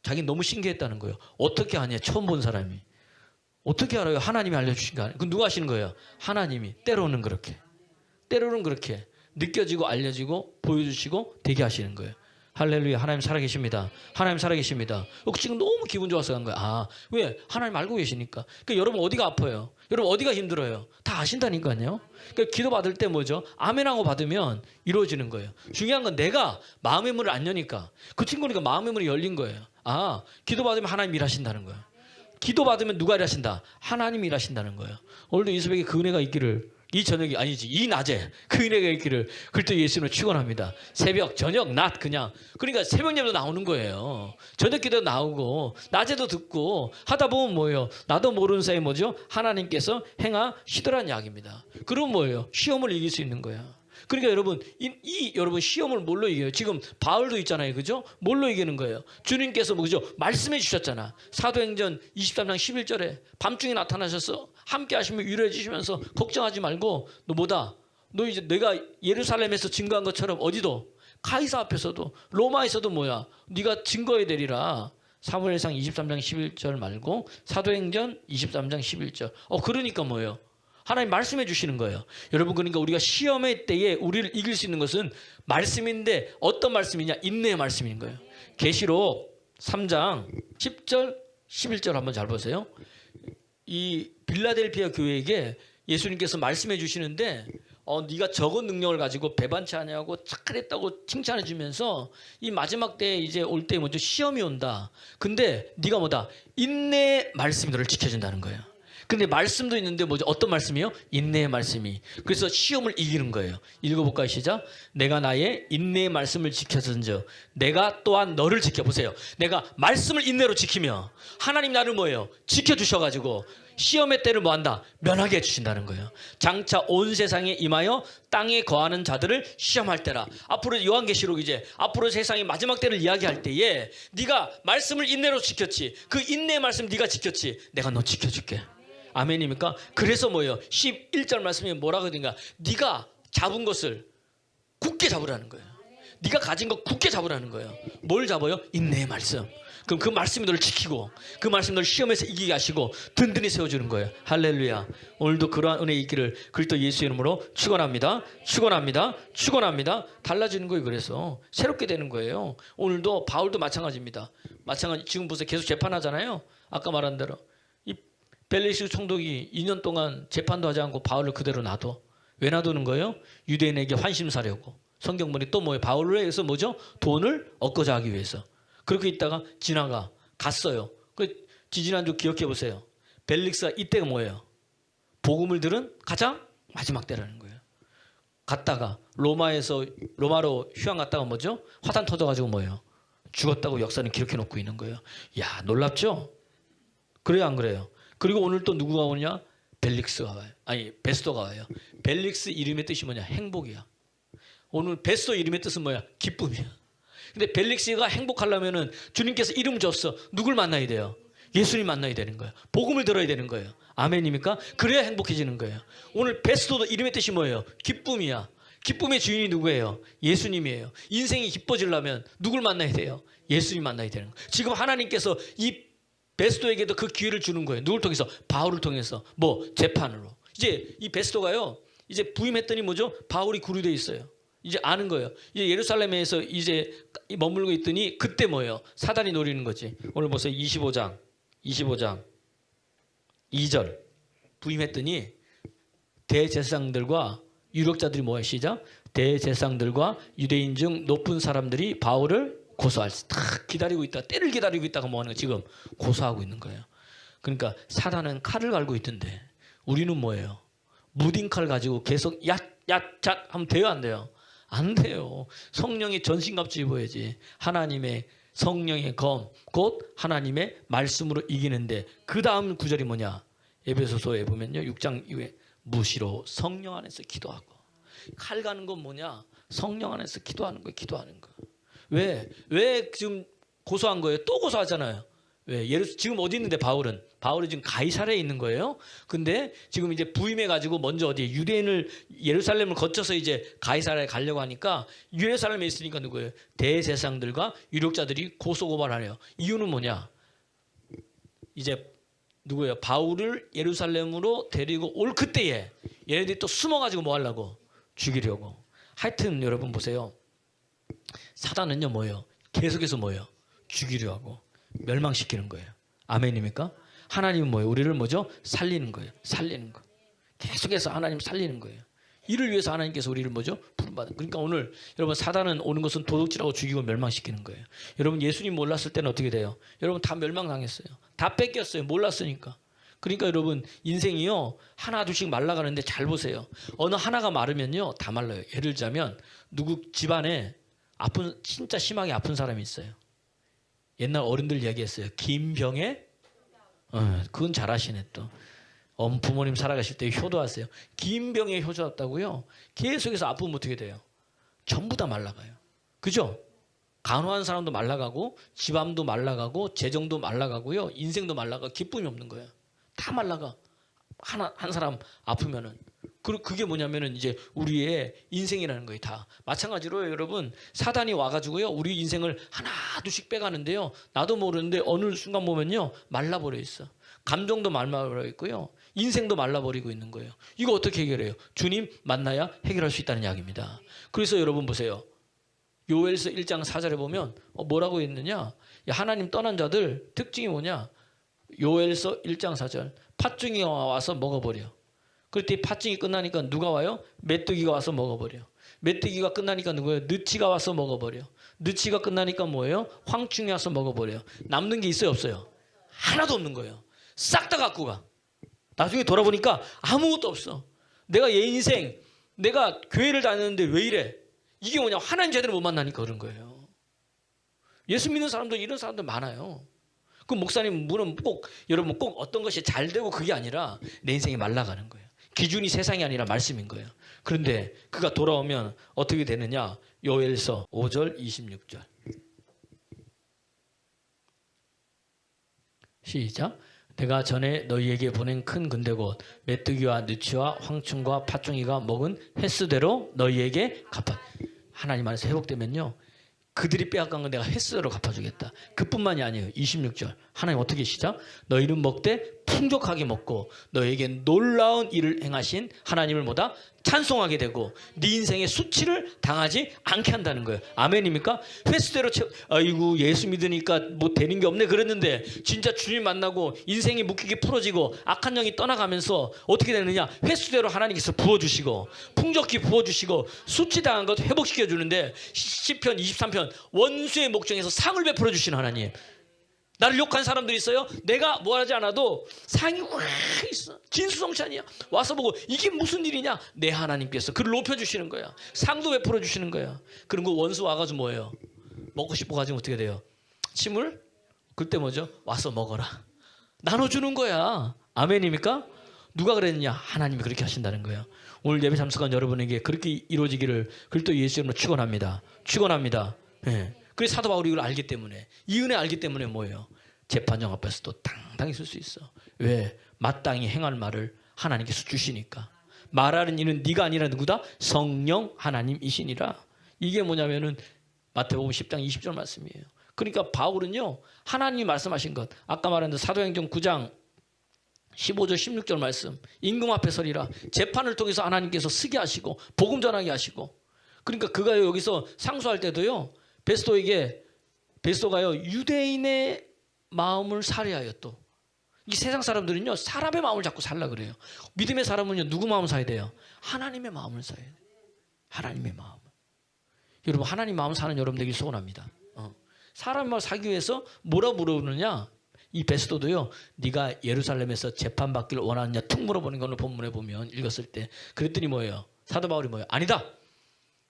자기는 너무 신기했다는 거예요. 어떻게 아냐? 처음 본 사람이. 어떻게 알아요? 하나님이 알려주신 거 아니에요? 그건 누가 하시는 거예요? 하나님이. 때로는 그렇게 느껴지고 알려지고 보여주시고 되게 하시는 거예요. 할렐루야. 하나님 살아계십니다. 하나님 살아계십니다. 지금 너무 기분 좋아서 간 거야. 왜? 하나님 알고 계시니까. 그러니까 여러분 어디가 아파요? 여러분 어디가 힘들어요? 다 아신다니까요. 그러니까 기도 받을 때 뭐죠? 아멘하고 받으면 이루어지는 거예요. 중요한 건 내가 마음의 문을 안 여니까. 그 친구니까 마음의 문이 열린 거예요. 기도 받으면 하나님 일하신다는 거예요. 기도 받으면 누가 일하신다? 하나님이 일하신다는 거예요. 오늘도 이 새벽에 그 은혜가 있기를 이 저녁이 아니지 이 낮에 그 은혜가 있기를 그때 예수님을 축원합니다. 새벽, 저녁, 낮 그냥 그러니까 새벽 예배도 나오는 거예요. 저녁 기도 나오고 낮에도 듣고 하다 보면 뭐예요? 나도 모르는 사이에 뭐죠? 하나님께서 행하시더란 이야기입니다. 그럼 뭐예요? 시험을 이길 수 있는 거야. 그러니까 여러분 여러분 시험을 뭘로 이겨요? 지금 바울도 있잖아요, 그죠? 뭘로 이기는 거예요? 주님께서 뭐죠? 말씀해 주셨잖아. 사도행전 23장 11절에 밤중에 나타나셔서 함께 하시면 위로해 주시면서 걱정하지 말고 너 뭐다? 너 이제 내가 예루살렘에서 증거한 것처럼 어디도 가이사 앞에서도 로마에서도 뭐야? 네가 증거해야 되리라. 사무엘상 23장 11절 말고 사도행전 23장 11절. 그러니까 뭐예요? 하나님 말씀해 주시는 거예요. 여러분 그러니까 우리가 시험의 때에 우리를 이길 수 있는 것은 말씀인데 어떤 말씀이냐? 인내의 말씀인 거예요. 계시록 3장 10절 11절 한번 잘 보세요. 이 빌라델피아 교회에게 예수님께서 말씀해 주시는데 네가 적은 능력을 가지고 배반치 아니하고 착하랬다고 칭찬해 주면서 이 마지막 때에 이제 올 때 먼저 시험이 온다. 근데 네가 뭐다? 인내의 말씀이 너를 지켜준다는 거예요. 근데 말씀도 있는데 뭐죠? 어떤 말씀이요? 인내의 말씀이. 그래서 시험을 이기는 거예요. 읽어볼까요? 시작. 내가 나의 인내의 말씀을 지켜준즉 내가 또한 너를 지켜보세요. 내가 말씀을 인내로 지키며 하나님 나를 뭐예요? 지켜주셔가지고 시험의 때를 뭐한다? 면하게 해주신다는 거예요. 장차 온 세상에 임하여 땅에 거하는 자들을 시험할 때라. 앞으로 요한계시록 이제 앞으로 세상의 마지막 때를 이야기할 때에 네가 말씀을 인내로 지켰지. 그 인내의 말씀 네가 지켰지. 내가 너 지켜줄게. 아멘입니까? 그래서 뭐예요? 11절 말씀이 뭐라고 하든가 네가 잡은 것을 굳게 잡으라는 거예요. 네가 가진 것 굳게 잡으라는 거예요. 뭘 잡아요? 인내의 말씀. 그럼 그 말씀이 너를 지키고 그 말씀이 너를 시험에서 이기게 하시고 든든히 세워주는 거예요. 할렐루야. 오늘도 그러한 은혜 있기를 그리스도 예수의 이름으로 축원합니다. 축원합니다. 축원합니다. 달라지는 거예요. 그래서 새롭게 되는 거예요. 오늘도 바울도 마찬가지입니다. 마찬가지 지금 보세요. 계속 재판하잖아요. 아까 말한 대로 이 벨리스 총독이 2년 동안 재판도 하지 않고 바울을 그대로 놔둬. 왜 놔두는 거예요? 유대인에게 환심 사려고. 성경문이 또 뭐예요? 바울을 위해서 뭐죠? 돈을 얻고자 하기 위해서. 그렇게 있다가 갔어요. 그 지지난주 기억해 보세요. 벨릭스가 이때가 뭐예요? 복음을 들은 가장 마지막 때라는 거예요. 갔다가 로마로 휴양 갔다가 뭐죠? 화산 터져가지고 뭐예요? 죽었다고 역사는 기록해 놓고 있는 거예요. 야, 놀랍죠? 그래요, 안 그래요? 그리고 오늘 또 누구가 오느냐? 벨릭스가 와요. 아니, 베스도가 와요. 벨릭스 이름의 뜻이 뭐냐? 행복이야. 오늘 베스도 이름의 뜻은 뭐야? 기쁨이야. 근데 벨릭스가 행복하려면은 주님께서 이름을 줬어. 누굴 만나야 돼요? 예수님 만나야 되는 거예요. 복음을 들어야 되는 거예요. 아멘입니까? 그래야 행복해지는 거예요. 오늘 베스도도 이름의 뜻이 뭐예요? 기쁨이야. 기쁨의 주인이 누구예요? 예수님이에요. 인생이 기뻐지려면 누굴 만나야 돼요? 예수님 만나야 되는 거예요. 지금 하나님께서 이 베스도에게도 그 기회를 주는 거예요. 누굴 통해서? 바울을 통해서. 재판으로. 이제 이 베스도가요. 이제 부임했더니 뭐죠? 바울이 구류되어 있어요. 이제 아는 거예요. 이제 예루살렘에서 이제 머물고 있더니 그때 뭐예요? 사단이 노리는 거지. 오늘 보세요. 25장 2절 부임했더니 대제사장들과 유력자들이 뭐예요? 시작. 대제사장들과 유대인 중 높은 사람들이 바울을 고소할 딱 기다리고 있다. 때를 기다리고 있다가 뭐 하는 거예요? 지금 고소하고 있는 거예요. 그러니까 사단은 칼을 갈고 있던데 우리는 뭐예요? 무딘 칼 가지고 계속 얏얏 하면 돼요, 안 돼요? 안 돼요. 성령의 전신갑주 입어야지. 하나님의 성령의 검, 곧 하나님의 말씀으로 이기는데 그 다음 구절이 뭐냐? 에베소서에 보면요. 6장 이후에 무시로 성령 안에서 기도하고. 칼 가는 건 뭐냐? 성령 안에서 기도하는 거예요. 기도하는 거. 왜 지금 고소한 거예요? 또 고소하잖아요. 왜? 지금 어디 있는데 바울은 지금 가이사랴에 있는 거예요. 근데 지금 이제 부임해가지고 먼저 예루살렘을 거쳐서 이제 가이사랴에 가려고 하니까 예루살렘에 있으니까 누구예요? 대제사장들과 유력자들이 고소고발하네요. 이유는 뭐냐? 이제 누구예요? 바울을 예루살렘으로 데리고 올 그때에 얘네들이 또 숨어가지고 뭐 하려고? 죽이려고. 하여튼 여러분 보세요. 사단은요 뭐예요? 계속해서 뭐예요? 죽이려 하고 멸망시키는 거예요. 아멘입니까? 하나님은 뭐예요? 우리를 뭐죠? 살리는 거예요. 살리는 거. 계속해서 하나님 살리는 거예요. 이를 위해서 하나님께서 우리를 뭐죠? 부름받은. 그러니까 오늘 여러분 사단은 오는 것은 도둑질하고 죽이고 멸망시키는 거예요. 여러분 예수님 몰랐을 때는 어떻게 돼요? 여러분 다 멸망당했어요. 다 뺏겼어요. 몰랐으니까. 그러니까 여러분 인생이요 하나 둘씩 말라가는데 잘 보세요. 어느 하나가 마르면요 다 말라요. 예를 들자면 누구 집안에 아픈 진짜 심하게 아픈 사람이 있어요. 옛날 어른들 얘기했어요. 김병에 그건 잘하시네 또. 부모님 살아가실 때 효도하세요. 김병에 효도했다고요. 계속해서 아프면 어떻게 돼요? 전부 다 말라가요. 그죠? 간호한 사람도 말라가고 집안도 말라가고 재정도 말라가고요. 인생도 말라가 기쁨이 없는 거예요. 다 말라가. 한 사람 아프면은. 그게 뭐냐면은 이제 우리의 인생이라는 거예요. 다 마찬가지로 여러분 사단이 와가지고요 우리 인생을 하나 둘씩 빼가는데요. 나도 모르는데 어느 순간 보면요 말라버려 있어. 감정도 말라버려 있고요. 인생도 말라버리고 있는 거예요. 이거 어떻게 해결해요? 주님 만나야 해결할 수 있다는 이야기입니다. 그래서 여러분 보세요. 요엘서 1장 4절에 보면 뭐라고 했느냐? 하나님 떠난 자들 특징이 뭐냐? 요엘서 1장 4절 팥중이가 와서 먹어버려. 그때 팥중이 끝나니까 누가 와요? 메뚜기가 와서 먹어버려. 메뚜기가 끝나니까 누구예요? 느치가 와서 먹어버려. 느치가 끝나니까 뭐예요? 황충이 와서 먹어버려. 남는 게 있어요 없어요? 하나도 없는 거예요. 싹 다 갖고 가. 나중에 돌아보니까 아무것도 없어. 내가 얘 인생 내가 교회를 다녔는데 왜 이래? 이게 뭐냐? 하나님 제대로 못 만나니까 그런 거예요. 예수 믿는 사람들 이런 사람들 많아요. 그 목사님 물은 꼭 여러분 꼭 어떤 것이 잘 되고 그게 아니라 내 인생이 말라가는 거예요. 기준이 세상이 아니라 말씀인 거예요. 그런데 그가 돌아오면 어떻게 되느냐? 요엘서 5절 26절 시작. 내가 전에 너희에게 보낸 큰 군대 곧 메뚜기와 느치와 황충과 팥종이가 먹은 횟수대로 너희에게 갚아. 하나님 안에서 회복되면요 그들이 빼앗간 건 내가 횟수대로 갚아주겠다. 그뿐만이 아니에요. 26절 하나님 어떻게 시작? 너희는 먹되 풍족하게 먹고 너에게 놀라운 일을 행하신 하나님을 뭐다? 찬송하게 되고 네 인생의 수치를 당하지 않게 한다는 거예요. 아멘입니까? 횟수대로 아이고 예수 믿으니까 뭐 되는 게 없네 그랬는데 진짜 주님 만나고 인생이 묶이게 풀어지고 악한 영이 떠나가면서 어떻게 되느냐? 횟수대로 하나님께서 부어주시고 풍족히 부어주시고 수치 당한 것 회복시켜주는데 시편 23편 원수의 목전에서 상을 베풀어 주시는 하나님. 나를 욕한 사람들이 있어요. 내가 뭐 하지 않아도 상이 확 있어. 진수성찬이야. 와서 보고 이게 무슨 일이냐? 내 하나님께서 그를 높여주시는 거야. 상도 베풀어 주시는 거야. 그런 거 원수 와가지고 뭐예요? 먹고 싶어 가지고 어떻게 돼요? 침을? 그때 뭐죠? 와서 먹어라. 나눠주는 거야. 아멘입니까? 누가 그랬느냐? 하나님이 그렇게 하신다는 거예요. 오늘 예배 참석한 여러분에게 그렇게 이루어지기를 그리스도 예수 이름으로 축원합니다. 축원합니다. 네. 그래서 사도 바울이 이걸 알기 때문에 이 은혜 알기 때문에 뭐예요? 재판정 앞에서도 당당히 쓸 수 있어. 왜? 마땅히 행할 말을 하나님께서 주시니까. 말하는 이는 네가 아니라 누구다? 성령 하나님이시니라. 이게 뭐냐면은 마태복음 10장 20절 말씀이에요. 그러니까 바울은요 하나님이 말씀하신 것 아까 말한 사도행전 9장 15절 16절 말씀 임금 앞에 서리라. 재판을 통해서 하나님께서 쓰게 하시고 복음 전하게 하시고 그러니까 그가 여기서 상소할 때도요 베스도가요 유대인의 마음을 살해하여 또 이 세상 사람들은요 사람의 마음을 자꾸 살라 그래요. 믿음의 사람은요 누구 마음을 사야 돼요? 하나님의 마음을 사야 돼요. 하나님의 마음을. 여러분 하나님 마음 사는 여러분 되길 소원합니다. 사람의 마음을 사기 위해서 뭐라 물어보느냐? 이 베스도도요 네가 예루살렘에서 재판받기를 원하느냐 툭 물어보는 걸 본문에 보면 읽었을 때 그랬더니 뭐예요? 사도 바울이 뭐예요? 아니다.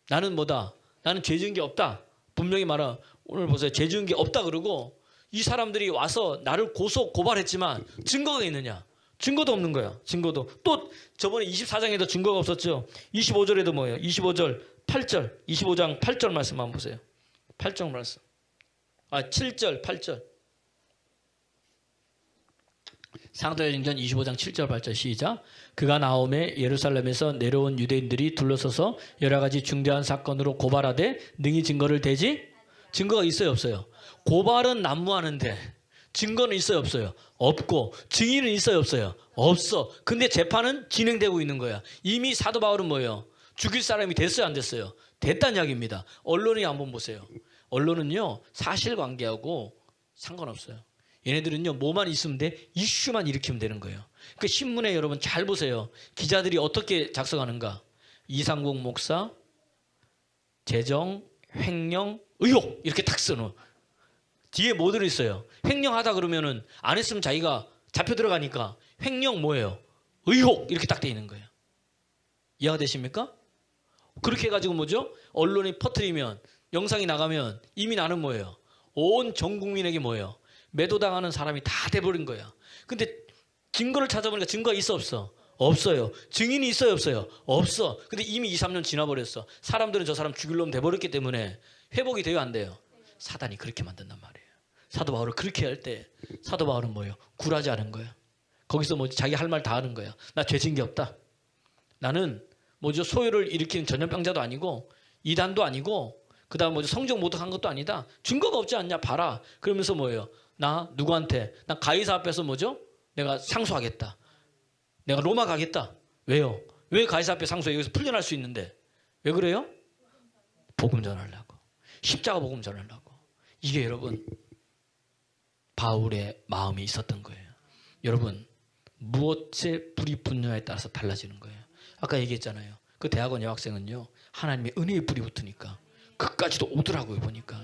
나는 뭐다? 나는 죄 지은 게 없다. 분명히 말하 오늘 보세요. 죄 지은 게 없다 그러고 이 사람들이 와서 나를 고발했지만 증거가 있느냐? 증거도 없는 거야. 증거도. 또 저번에 24장에도 증거가 없었죠. 25절에도 뭐예요? 25절 8절 25장 8절 말씀 한번 보세요. 8절 말씀. 7절 8절 사도행전 25장 7절 8절 시작. 그가 나오매 예루살렘에서 내려온 유대인들이 둘러서서 여러 가지 중대한 사건으로 고발하되 능히 증거를 대지 증거가 있어요 없어요? 고발은 난무하는데 증거는 있어요 없어요? 없고 증인은 있어요 없어요? 없어. 근데 재판은 진행되고 있는 거야. 이미 사도 바울은 뭐예요? 죽일 사람이 됐어요 안 됐어요? 됐다는 이야기입니다. 언론이 한번 보세요. 언론은요 사실관계하고 상관없어요. 얘네들은요 뭐만 있으면 돼? 이슈만 일으키면 되는 거예요. 그 신문에 여러분 잘 보세요. 기자들이 어떻게 작성하는가? 이상국 목사, 재정, 횡령, 의혹 이렇게 탁 써놓은 뒤에 뭐 들어있어요? 횡령하다 그러면은 안 했으면 자기가 잡혀 들어가니까 횡령 뭐예요? 의혹 이렇게 딱 돼 있는 거예요. 이해가 되십니까? 그렇게 해가지고 뭐죠? 언론이 퍼뜨리면 영상이 나가면 이미 나는 뭐예요? 온 전 국민에게 뭐예요? 매도당하는 사람이 다 돼버린 거야. 근데 증거를 찾아보니까 증거가 있어 없어? 없어요. 증인이 있어요 없어요? 없어. 근데 이미 2, 3년 지나버렸어. 사람들은 저 사람 죽일 놈 돼버렸기 때문에 회복이 돼요 안 돼요? 사단이 그렇게 만든단 말이에요. 사도 바울을 그렇게 할 때 사도 바울은 뭐예요? 굴하지 않은 거예요. 거기서 뭐 자기 할 말 다 하는 거야. 나 죄진 게 없다. 나는 뭐죠? 소요를 일으키는 전염병자도 아니고 이단도 아니고 그다음 뭐죠? 성적 모독한 것도 아니다. 증거가 없지 않냐? 봐라. 그러면서 뭐예요? 나 누구한테? 나 가이사 앞에서 뭐죠? 내가 상소하겠다. 내가 로마 가겠다. 왜요? 왜 가이사 앞에 상소해? 여기서 풀려날 수 있는데. 왜 그래요? 복음 전하려고. 십자가 복음 전하려고. 이게 여러분 바울의 마음이 있었던 거예요. 여러분 무엇에 불이 붙느냐에 따라서 달라지는 거예요. 아까 얘기했잖아요. 그 대학원 여학생은요. 하나님의 은혜의 불이 붙으니까 그까지도 오더라고요. 보니까.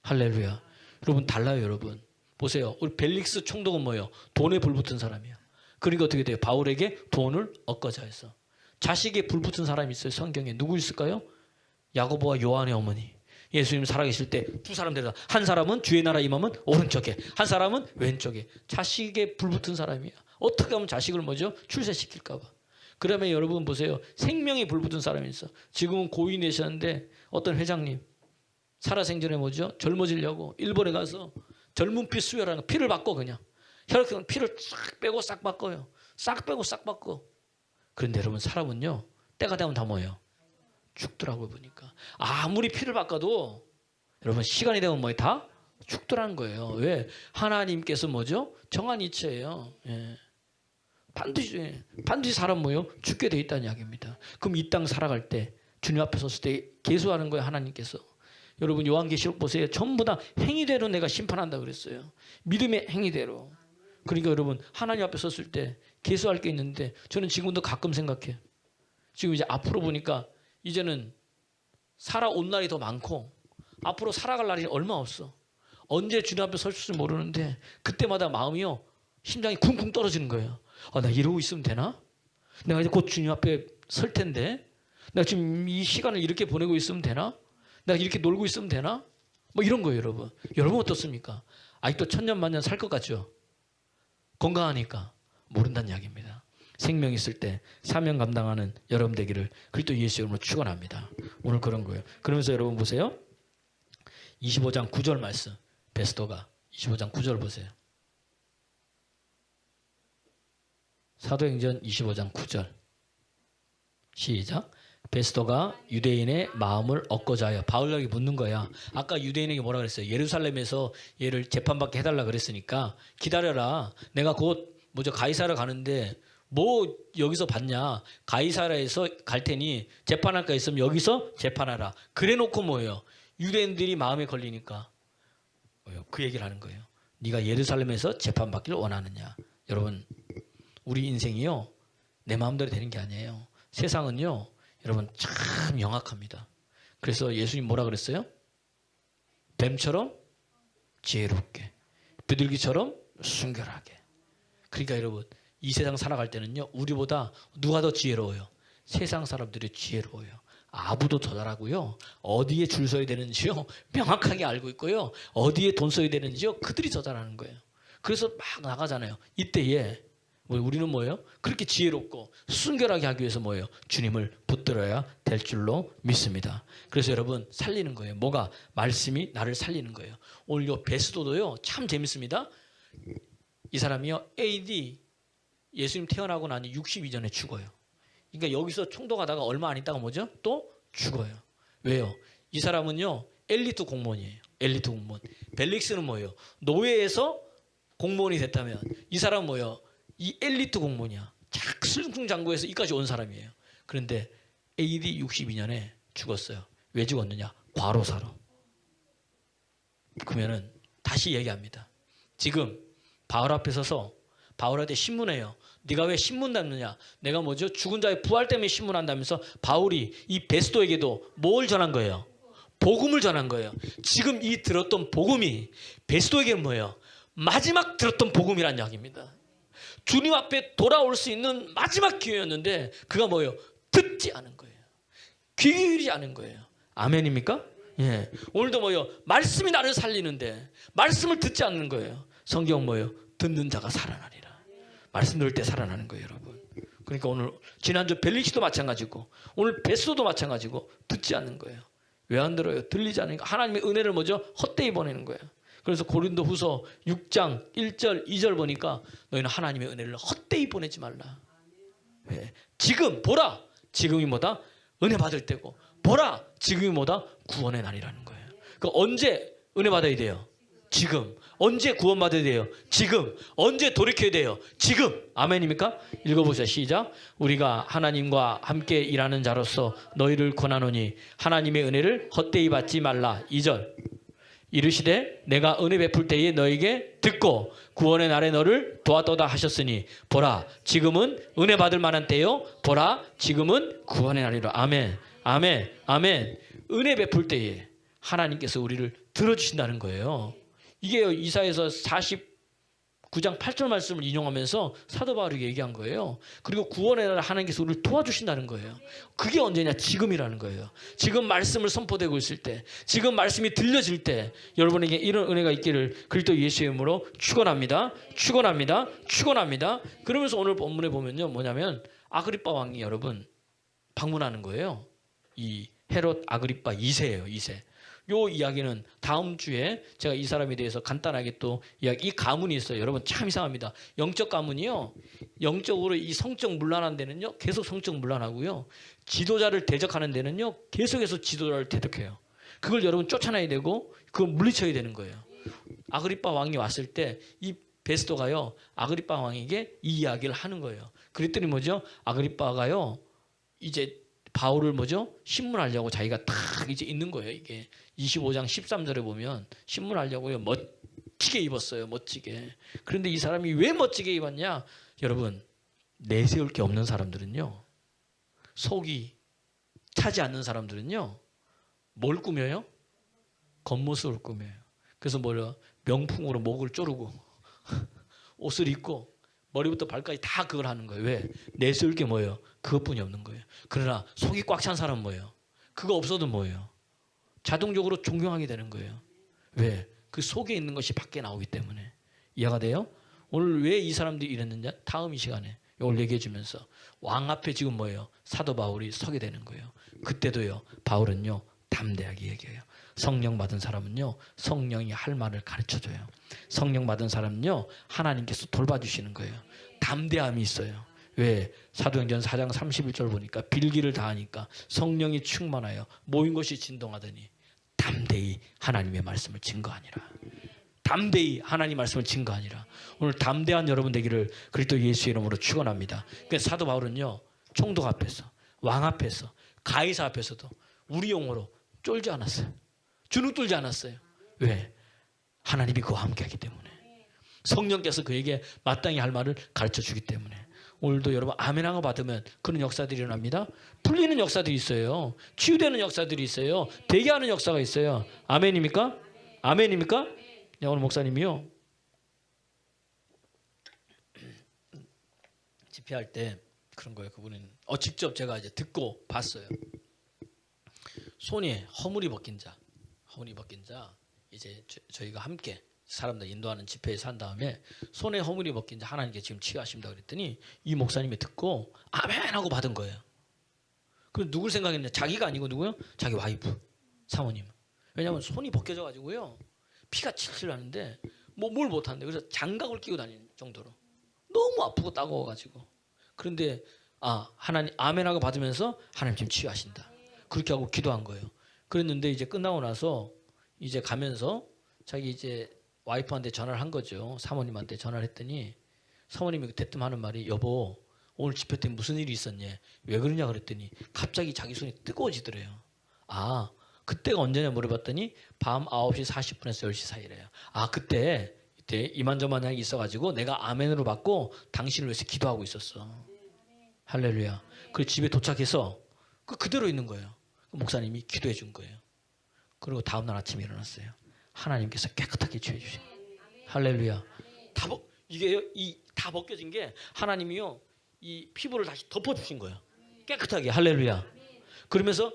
할렐루야. 여러분 달라요. 여러분. 보세요. 우리 벨릭스 총독은 뭐예요? 돈에 불 붙은 사람이야. 그러니까 어떻게 돼요? 바울에게 돈을 엇거자 해서. 자식에 불 붙은 사람이 있어요. 성경에. 누구 있을까요? 야고보와 요한의 어머니. 예수님 살아계실 때 두 사람 데려다. 한 사람은 주의 나라 임하면 오른쪽에, 한 사람은 왼쪽에. 자식에 불 붙은 사람이야. 어떻게 하면 자식을 뭐죠? 출세시킬까 봐. 그러면 여러분 보세요. 생명에 불 붙은 사람이 있어. 지금은 고인 되셨는데 어떤 회장님 살아생전에 뭐죠? 젊어지려고 일본에 가서 젊은 피 수혈하는 피를 바꿔 그냥. 혈액형 피를 싹 빼고 싹 바꿔요. 싹 빼고 싹 바꿔. 그런데 여러분 사람은요. 때가 되면 다 뭐예요? 죽더라고요 보니까. 아무리 피를 바꿔도 여러분 시간이 되면 뭐예요? 다 죽더라는 거예요. 왜? 하나님께서 뭐죠? 정한 이치예요. 예. 반드시 사람 뭐예요? 죽게 돼 있다는 이야기입니다. 그럼 이 땅 살아갈 때 주님 앞에 섰을 때 계수하는 거예요. 하나님께서. 여러분 요한계시록 보세요. 전부 다 행위대로 내가 심판한다 그랬어요. 믿음의 행위대로. 그러니까 여러분 하나님 앞에 섰을 때 계수할 게 있는데 저는 지금도 가끔 생각해요. 지금 이제 앞으로 보니까 이제는 살아온 날이 더 많고 앞으로 살아갈 날이 얼마 없어. 언제 주님 앞에 설 줄 모르는데 그때마다 마음이요. 심장이 쿵쿵 떨어지는 거예요. 나 이러고 있으면 되나? 내가 이제 곧 주님 앞에 설 텐데 내가 지금 이 시간을 이렇게 보내고 있으면 되나? 내가 이렇게 놀고 있으면 되나? 뭐 이런 거예요 여러분. 여러분 어떻습니까? 아직도 천년만년 살 것 같죠? 건강하니까 모른다는 이야기입니다. 생명 있을 때 사명 감당하는 여러분 되기를 그리스도 예수 이름으로 축원합니다. 오늘 그런 거예요. 그러면서 여러분 보세요. 25장 9절 말씀. 베스도가 25장 9절 보세요. 사도행전 25장 9절. 시작. 베스도가 유대인의 마음을 얻고자 하여 바울에게 묻는 거야. 아까 유대인에게 뭐라 그랬어요? 예루살렘에서 얘를 재판받게 해달라 그랬으니까 기다려라. 내가 곧 뭐죠? 가이사라 가는데 뭐 여기서 받냐? 가이사라에서 갈 테니 재판할 거 있으면 여기서 재판하라. 그래놓고 뭐예요? 유대인들이 마음에 걸리니까 그 얘기를 하는 거예요. 네가 예루살렘에서 재판받기를 원하느냐? 여러분 우리 인생이요. 내 마음대로 되는 게 아니에요. 세상은요. 여러분 참 영악합니다. 그래서 예수님 뭐라 그랬어요? 뱀처럼 지혜롭게, 비둘기처럼 순결하게. 그러니까 여러분 이 세상 살아갈 때는요. 우리보다 누가 더 지혜로워요? 세상 사람들이 지혜로워요. 아부도 더 잘하고요. 어디에 줄 서야 되는지요. 명확하게 알고 있고요. 어디에 돈 써야 되는지요. 그들이 더 잘하는 거예요. 그래서 막 나가잖아요. 이때에 우리는 뭐예요? 그렇게 지혜롭고 순결하게 하기 위해서 뭐예요? 주님을 붙들어야 될 줄로 믿습니다. 그래서 여러분 살리는 거예요. 뭐가? 말씀이 나를 살리는 거예요. 오늘 요 베스도도요. 참 재밌습니다. 이 사람이요. AD 예수님 태어나고 나니 62전에 죽어요. 그러니까 여기서 총독하다가 얼마 안 있다가 뭐죠? 또 죽어요. 왜요? 이 사람은요. 엘리트 공무원이에요. 엘리트 공무원. 벨릭스는 뭐예요? 노예에서 공무원이 됐다면 이 사람은 뭐예요? 이 엘리트 공무원이야. 승승장구해서 이까지 온 사람이에요. 그런데 AD 62년에 죽었어요. 왜 죽었느냐? 과로사로. 그러면은 다시 얘기합니다. 지금 바울 앞에 서서 바울한테 신문해요. 네가 왜 신문 담느냐? 내가 뭐죠? 죽은 자의 부활 때문에 신문한다면서 바울이 이 베스도에게도 뭘 전한 거예요? 복음을 전한 거예요. 지금 이 들었던 복음이 베스도에게는 뭐예요? 마지막 들었던 복음이란 이야기입니다. 주님 앞에 돌아올 수 있는 마지막 기회였는데 그가 뭐예요? 듣지 않은 거예요. 귀 기울이지 않은 거예요. 아멘입니까? 예. 오늘도 뭐예요? 말씀이 나를 살리는데 말씀을 듣지 않는 거예요. 성경 뭐예요? 듣는 자가 살아나리라. 말씀 들을 때 살아나는 거예요, 여러분. 그러니까 오늘 지난주 벨리시도 마찬가지고 오늘 베스도도 마찬가지고 듣지 않는 거예요. 왜 안 들어요? 들리지 않으니까 하나님의 은혜를 뭐죠? 헛되이 보내는 거예요. 그래서 고린도후서 6장 1절 2절 보니까 너희는 하나님의 은혜를 헛되이 보내지 말라. 왜? 지금 보라. 지금이 뭐다? 은혜 받을 때고 보라. 지금이 뭐다? 구원의 날이라는 거예요. 그러니까 언제 은혜 받아야 돼요? 지금. 언제 구원받아야 돼요? 지금. 언제 돌이켜야 돼요? 지금. 아멘입니까? 읽어보세요. 시작. 우리가 하나님과 함께 일하는 자로서 너희를 권하노니 하나님의 은혜를 헛되이 받지 말라. 2절. 이르시되 내가 은혜 베풀 때에 너에게 듣고 구원의 날에 너를 도왔도다 하셨으니 보라 지금은 은혜 받을 만한 때요. 보라 지금은 구원의 날이라. 아멘. 아멘. 아멘. 은혜 베풀 때에 하나님께서 우리를 들어주신다는 거예요. 이게 이사야서 49장 8절 말씀을 인용하면서 사도 바울이 얘기한 거예요. 그리고 구원의 날 하나님께서 우리를 도와주신다는 거예요. 그게 언제냐? 지금이라는 거예요. 지금 말씀을 선포되고 있을 때, 지금 말씀이 들려질 때 여러분에게 이런 은혜가 있기를 그리스도 예수의 이름으로 축원합니다. 축원합니다. 축원합니다. 그러면서 오늘 본문에 보면요. 뭐냐면 아그리빠 왕이 여러분 방문하는 거예요. 이 헤롯 아그리빠 2세예요. 2세. 요 이야기는 다음 주에 제가 이 사람에 대해서 간단하게 또 이야기, 이 가문이 있어요. 여러분 참 이상합니다. 영적 가문이요. 영적으로 이 성적 문란한 데는요. 계속 성적 문란하고요. 지도자를 대적하는 데는요. 계속해서 지도자를 대적해요. 그걸 여러분 쫓아내야 되고 그걸 물리쳐야 되는 거예요. 아그리빠 왕이 왔을 때 이 베스도가요. 아그리빠 왕에게 이 이야기를 하는 거예요. 그랬더니 뭐죠? 아그리빠가요. 이제 바울을 뭐죠? 신문하려고 자기가 탁 이제 있는 거예요. 이게 25장 13절에 보면 신문하려고요. 멋지게 입었어요. 멋지게. 그런데 이 사람이 왜 멋지게 입었냐? 여러분 내세울 게 없는 사람들은요. 속이 차지 않는 사람들은요. 뭘 꾸며요? 겉모습을 꾸며요. 그래서 뭐요? 명품으로 목을 조르고 옷을 입고 머리부터 발까지 다 그걸 하는 거예요. 왜? 내세울 게 뭐예요? 그것뿐이 없는 거예요. 그러나 속이 꽉 찬 사람은 뭐예요? 그거 없어도 뭐예요? 자동적으로 존경하게 되는 거예요. 왜? 그 속에 있는 것이 밖에 나오기 때문에. 이해가 돼요? 오늘 왜 이 사람들이 이랬느냐? 다음 이 시간에 이걸 얘기해 주면서 왕 앞에 지금 뭐예요? 사도 바울이 서게 되는 거예요. 그때도요. 바울은요. 담대하게 얘기해요. 성령 받은 사람은요. 성령이 할 말을 가르쳐줘요. 성령 받은 사람은요. 하나님께서 돌봐주시는 거예요. 담대함이 있어요. 왜? 사도행전 4장 31절 보니까 빌기를 다하니까 성령이 충만하여 모인 것이 진동하더니 담대히 하나님의 말씀을 증거하니라. 담대히 하나님 말씀을 증거하니라. 오늘 담대한 여러분 되기를 그리스도 예수의 이름으로 축원합니다. 그러니까 사도 바울은요. 총독 앞에서 왕 앞에서 가이사 앞에서도 우리 용어로 쫄지 않았어요. 주눅 들지 않았어요. 왜? 하나님이 그와 함께하기 때문에. 성령께서 그에게 마땅히 할 말을 가르쳐주기 때문에. 오늘도 여러분 아멘하고 받으면 그런 역사들이 일어납니다. 풀리는 역사들이 있어요. 치유되는 역사들이 있어요. 되게 하는 역사가 있어요. 아멘입니까? 아멘입니까? 네, 오늘 목사님이요. 집회할 때 그런 거예요. 그분은 직접 제가 이제 듣고 봤어요. 손에 허물이 벗긴 자, 이제 저희가 함께 사람들 인도하는 집회에서 한 다음에 손에 허물이 벗긴 자 하나님께 지금 치유하십니다 그랬더니 이 목사님이 듣고 아멘 하고 받은 거예요. 그럼 누굴 생각했냐? 자기가 아니고 누구요? 자기 와이프, 사모님. 왜냐하면 손이 벗겨져 가지고요 피가 칠칠 나는데 뭘 못하는데 그래서 장갑을 끼고 다니는 정도로 너무 아프고 따가워가지고. 그런데 하나님 아멘하고 받으면서 하나님 지금 치유하신다. 그렇게 하고 기도한 거예요. 그랬는데 이제 끝나고 나서 이제 가면서 자기 이제 와이프한테 전화를 한 거죠. 사모님한테 전화를 했더니 사모님이 대뜸하는 말이 여보 오늘 집회 때 무슨 일이 있었냐? 왜 그러냐 그랬더니 갑자기 자기 손이 뜨거워지더래요. 그때가 언제냐 물어봤더니 밤 9시 40분에서 10시 사이래요. 그때 이만저만 일이 있어가지고 내가 아멘으로 받고 당신을 위해서 기도하고 있었어. 할렐루야. 그래서 집에 도착해서 그대로 있는 거예요. 목사님이 기도해 준 거예요. 그리고 다음날 아침에 일어났어요. 하나님께서 깨끗하게 치유해 주신. 할렐루야. 이게요, 이 다 벗겨진 게 하나님이요 이 피부를 다시 덮어주신 거예요. 깨끗하게. 할렐루야. 그러면서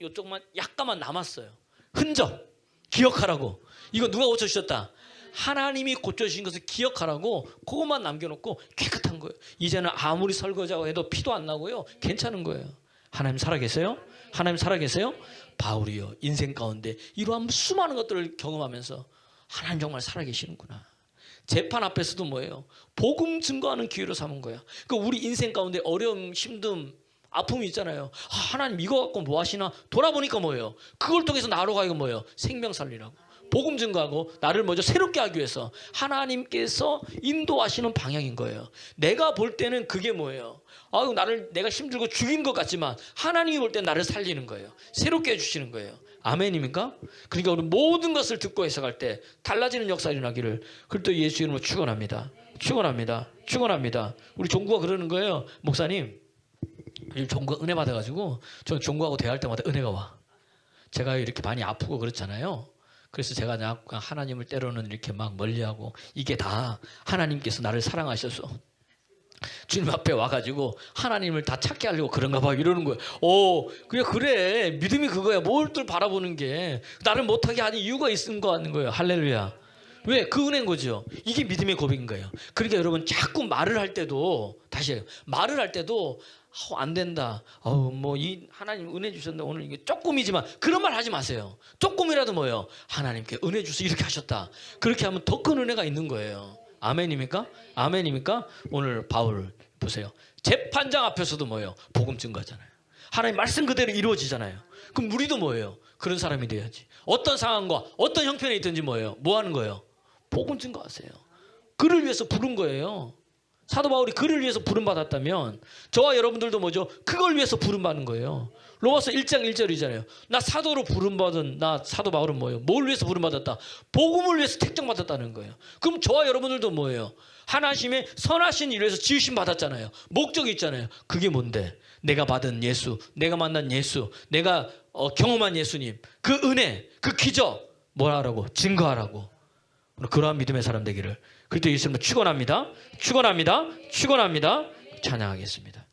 요쪽만 약간만 남았어요. 흔적 기억하라고. 이거 누가 고쳐주셨다? 하나님이 고쳐주신 것을 기억하라고. 그것만 남겨놓고 깨끗한 거예요. 이제는 아무리 설거지하고 해도 피도 안 나고요, 괜찮은 거예요. 하나님 살아계세요? 하나님 살아계세요? 바울이요 인생 가운데 이러한 수많은 것들을 경험하면서 하나님 정말 살아계시는구나. 재판 앞에서도 뭐예요? 복음 증거하는 기회로 삼은 거야. 그러니까 우리 인생 가운데 어려움, 힘듦, 아픔이 있잖아요. 하나님 이거 갖고 뭐 하시나? 돌아보니까 뭐예요? 그걸 통해서 나로 가고 뭐예요? 생명 살리라고. 복음 증거하고 나를 먼저 새롭게 하기 위해서 하나님께서 인도하시는 방향인 거예요. 내가 볼 때는 그게 뭐예요? 내가 힘들고 죽인 것 같지만 하나님이 볼 때 나를 살리는 거예요. 새롭게 해주시는 거예요. 아멘입니까? 그러니까 우리 모든 것을 듣고 해석할 때 달라지는 역사 일어나기를 그리스도 예수 이름으로 축원합니다. 축원합니다. 축원합니다. 우리 종구가 그러는 거예요. 목사님, 종구가 은혜 받아가지고 저 종구하고 대화할 때마다 은혜가 와. 제가 이렇게 많이 아프고 그렇잖아요. 그래서 제가 약간 하나님을 때로는 이렇게 막 멀리하고 이게 다 하나님께서 나를 사랑하셔서 주님 앞에 와가지고 하나님을 다 찾게 하려고 그런가 봐 이러는 거예요. 그래 믿음이 그거야. 뭘들 바라보는 게 나를 못하게 하는 이유가 있는 거 같는 거예요. 할렐루야. 왜? 그 은혜인 거죠. 이게 믿음의 고백인 거예요. 그러니까 여러분 자꾸 말을 할 때도 다시 말을 할 때도 안 된다. 이 하나님 은혜 주셨는데 오늘 이게 조금이지만 그런 말 하지 마세요. 조금이라도 뭐예요? 하나님께 은혜 주셔서 이렇게 하셨다. 그렇게 하면 더 큰 은혜가 있는 거예요. 아멘입니까? 아멘입니까? 오늘 바울 보세요. 재판장 앞에서도 뭐예요? 복음 증거하잖아요. 하나님 말씀 그대로 이루어지잖아요. 그럼 우리도 뭐예요? 그런 사람이 돼야지. 어떤 상황과 어떤 형편에 있든지 뭐예요? 뭐 하는 거예요? 복음 증거하세요. 그를 위해서 부른 거예요. 사도 바울이 그를 위해서 부름받았다면 저와 여러분들도 뭐죠? 그걸 위해서 부름받는 거예요. 로마서 1장 1절이잖아요. 나 사도로 부름받은 나 사도 바울은 뭐예요? 뭘 위해서 부름받았다? 복음을 위해서 택정받았다는 거예요. 그럼 저와 여러분들도 뭐예요? 하나님의 선하신 일을 위해서 지으심 받았잖아요. 목적이 있잖아요. 그게 뭔데? 내가 받은 예수, 내가 만난 예수, 내가 경험한 예수님, 그 은혜, 그 기적 뭐라 하라고? 증거하라고. 그러한 믿음의 사람 되기를 그리스도 예수님을 축원합니다. 축원합니다. 축원합니다. 찬양하겠습니다.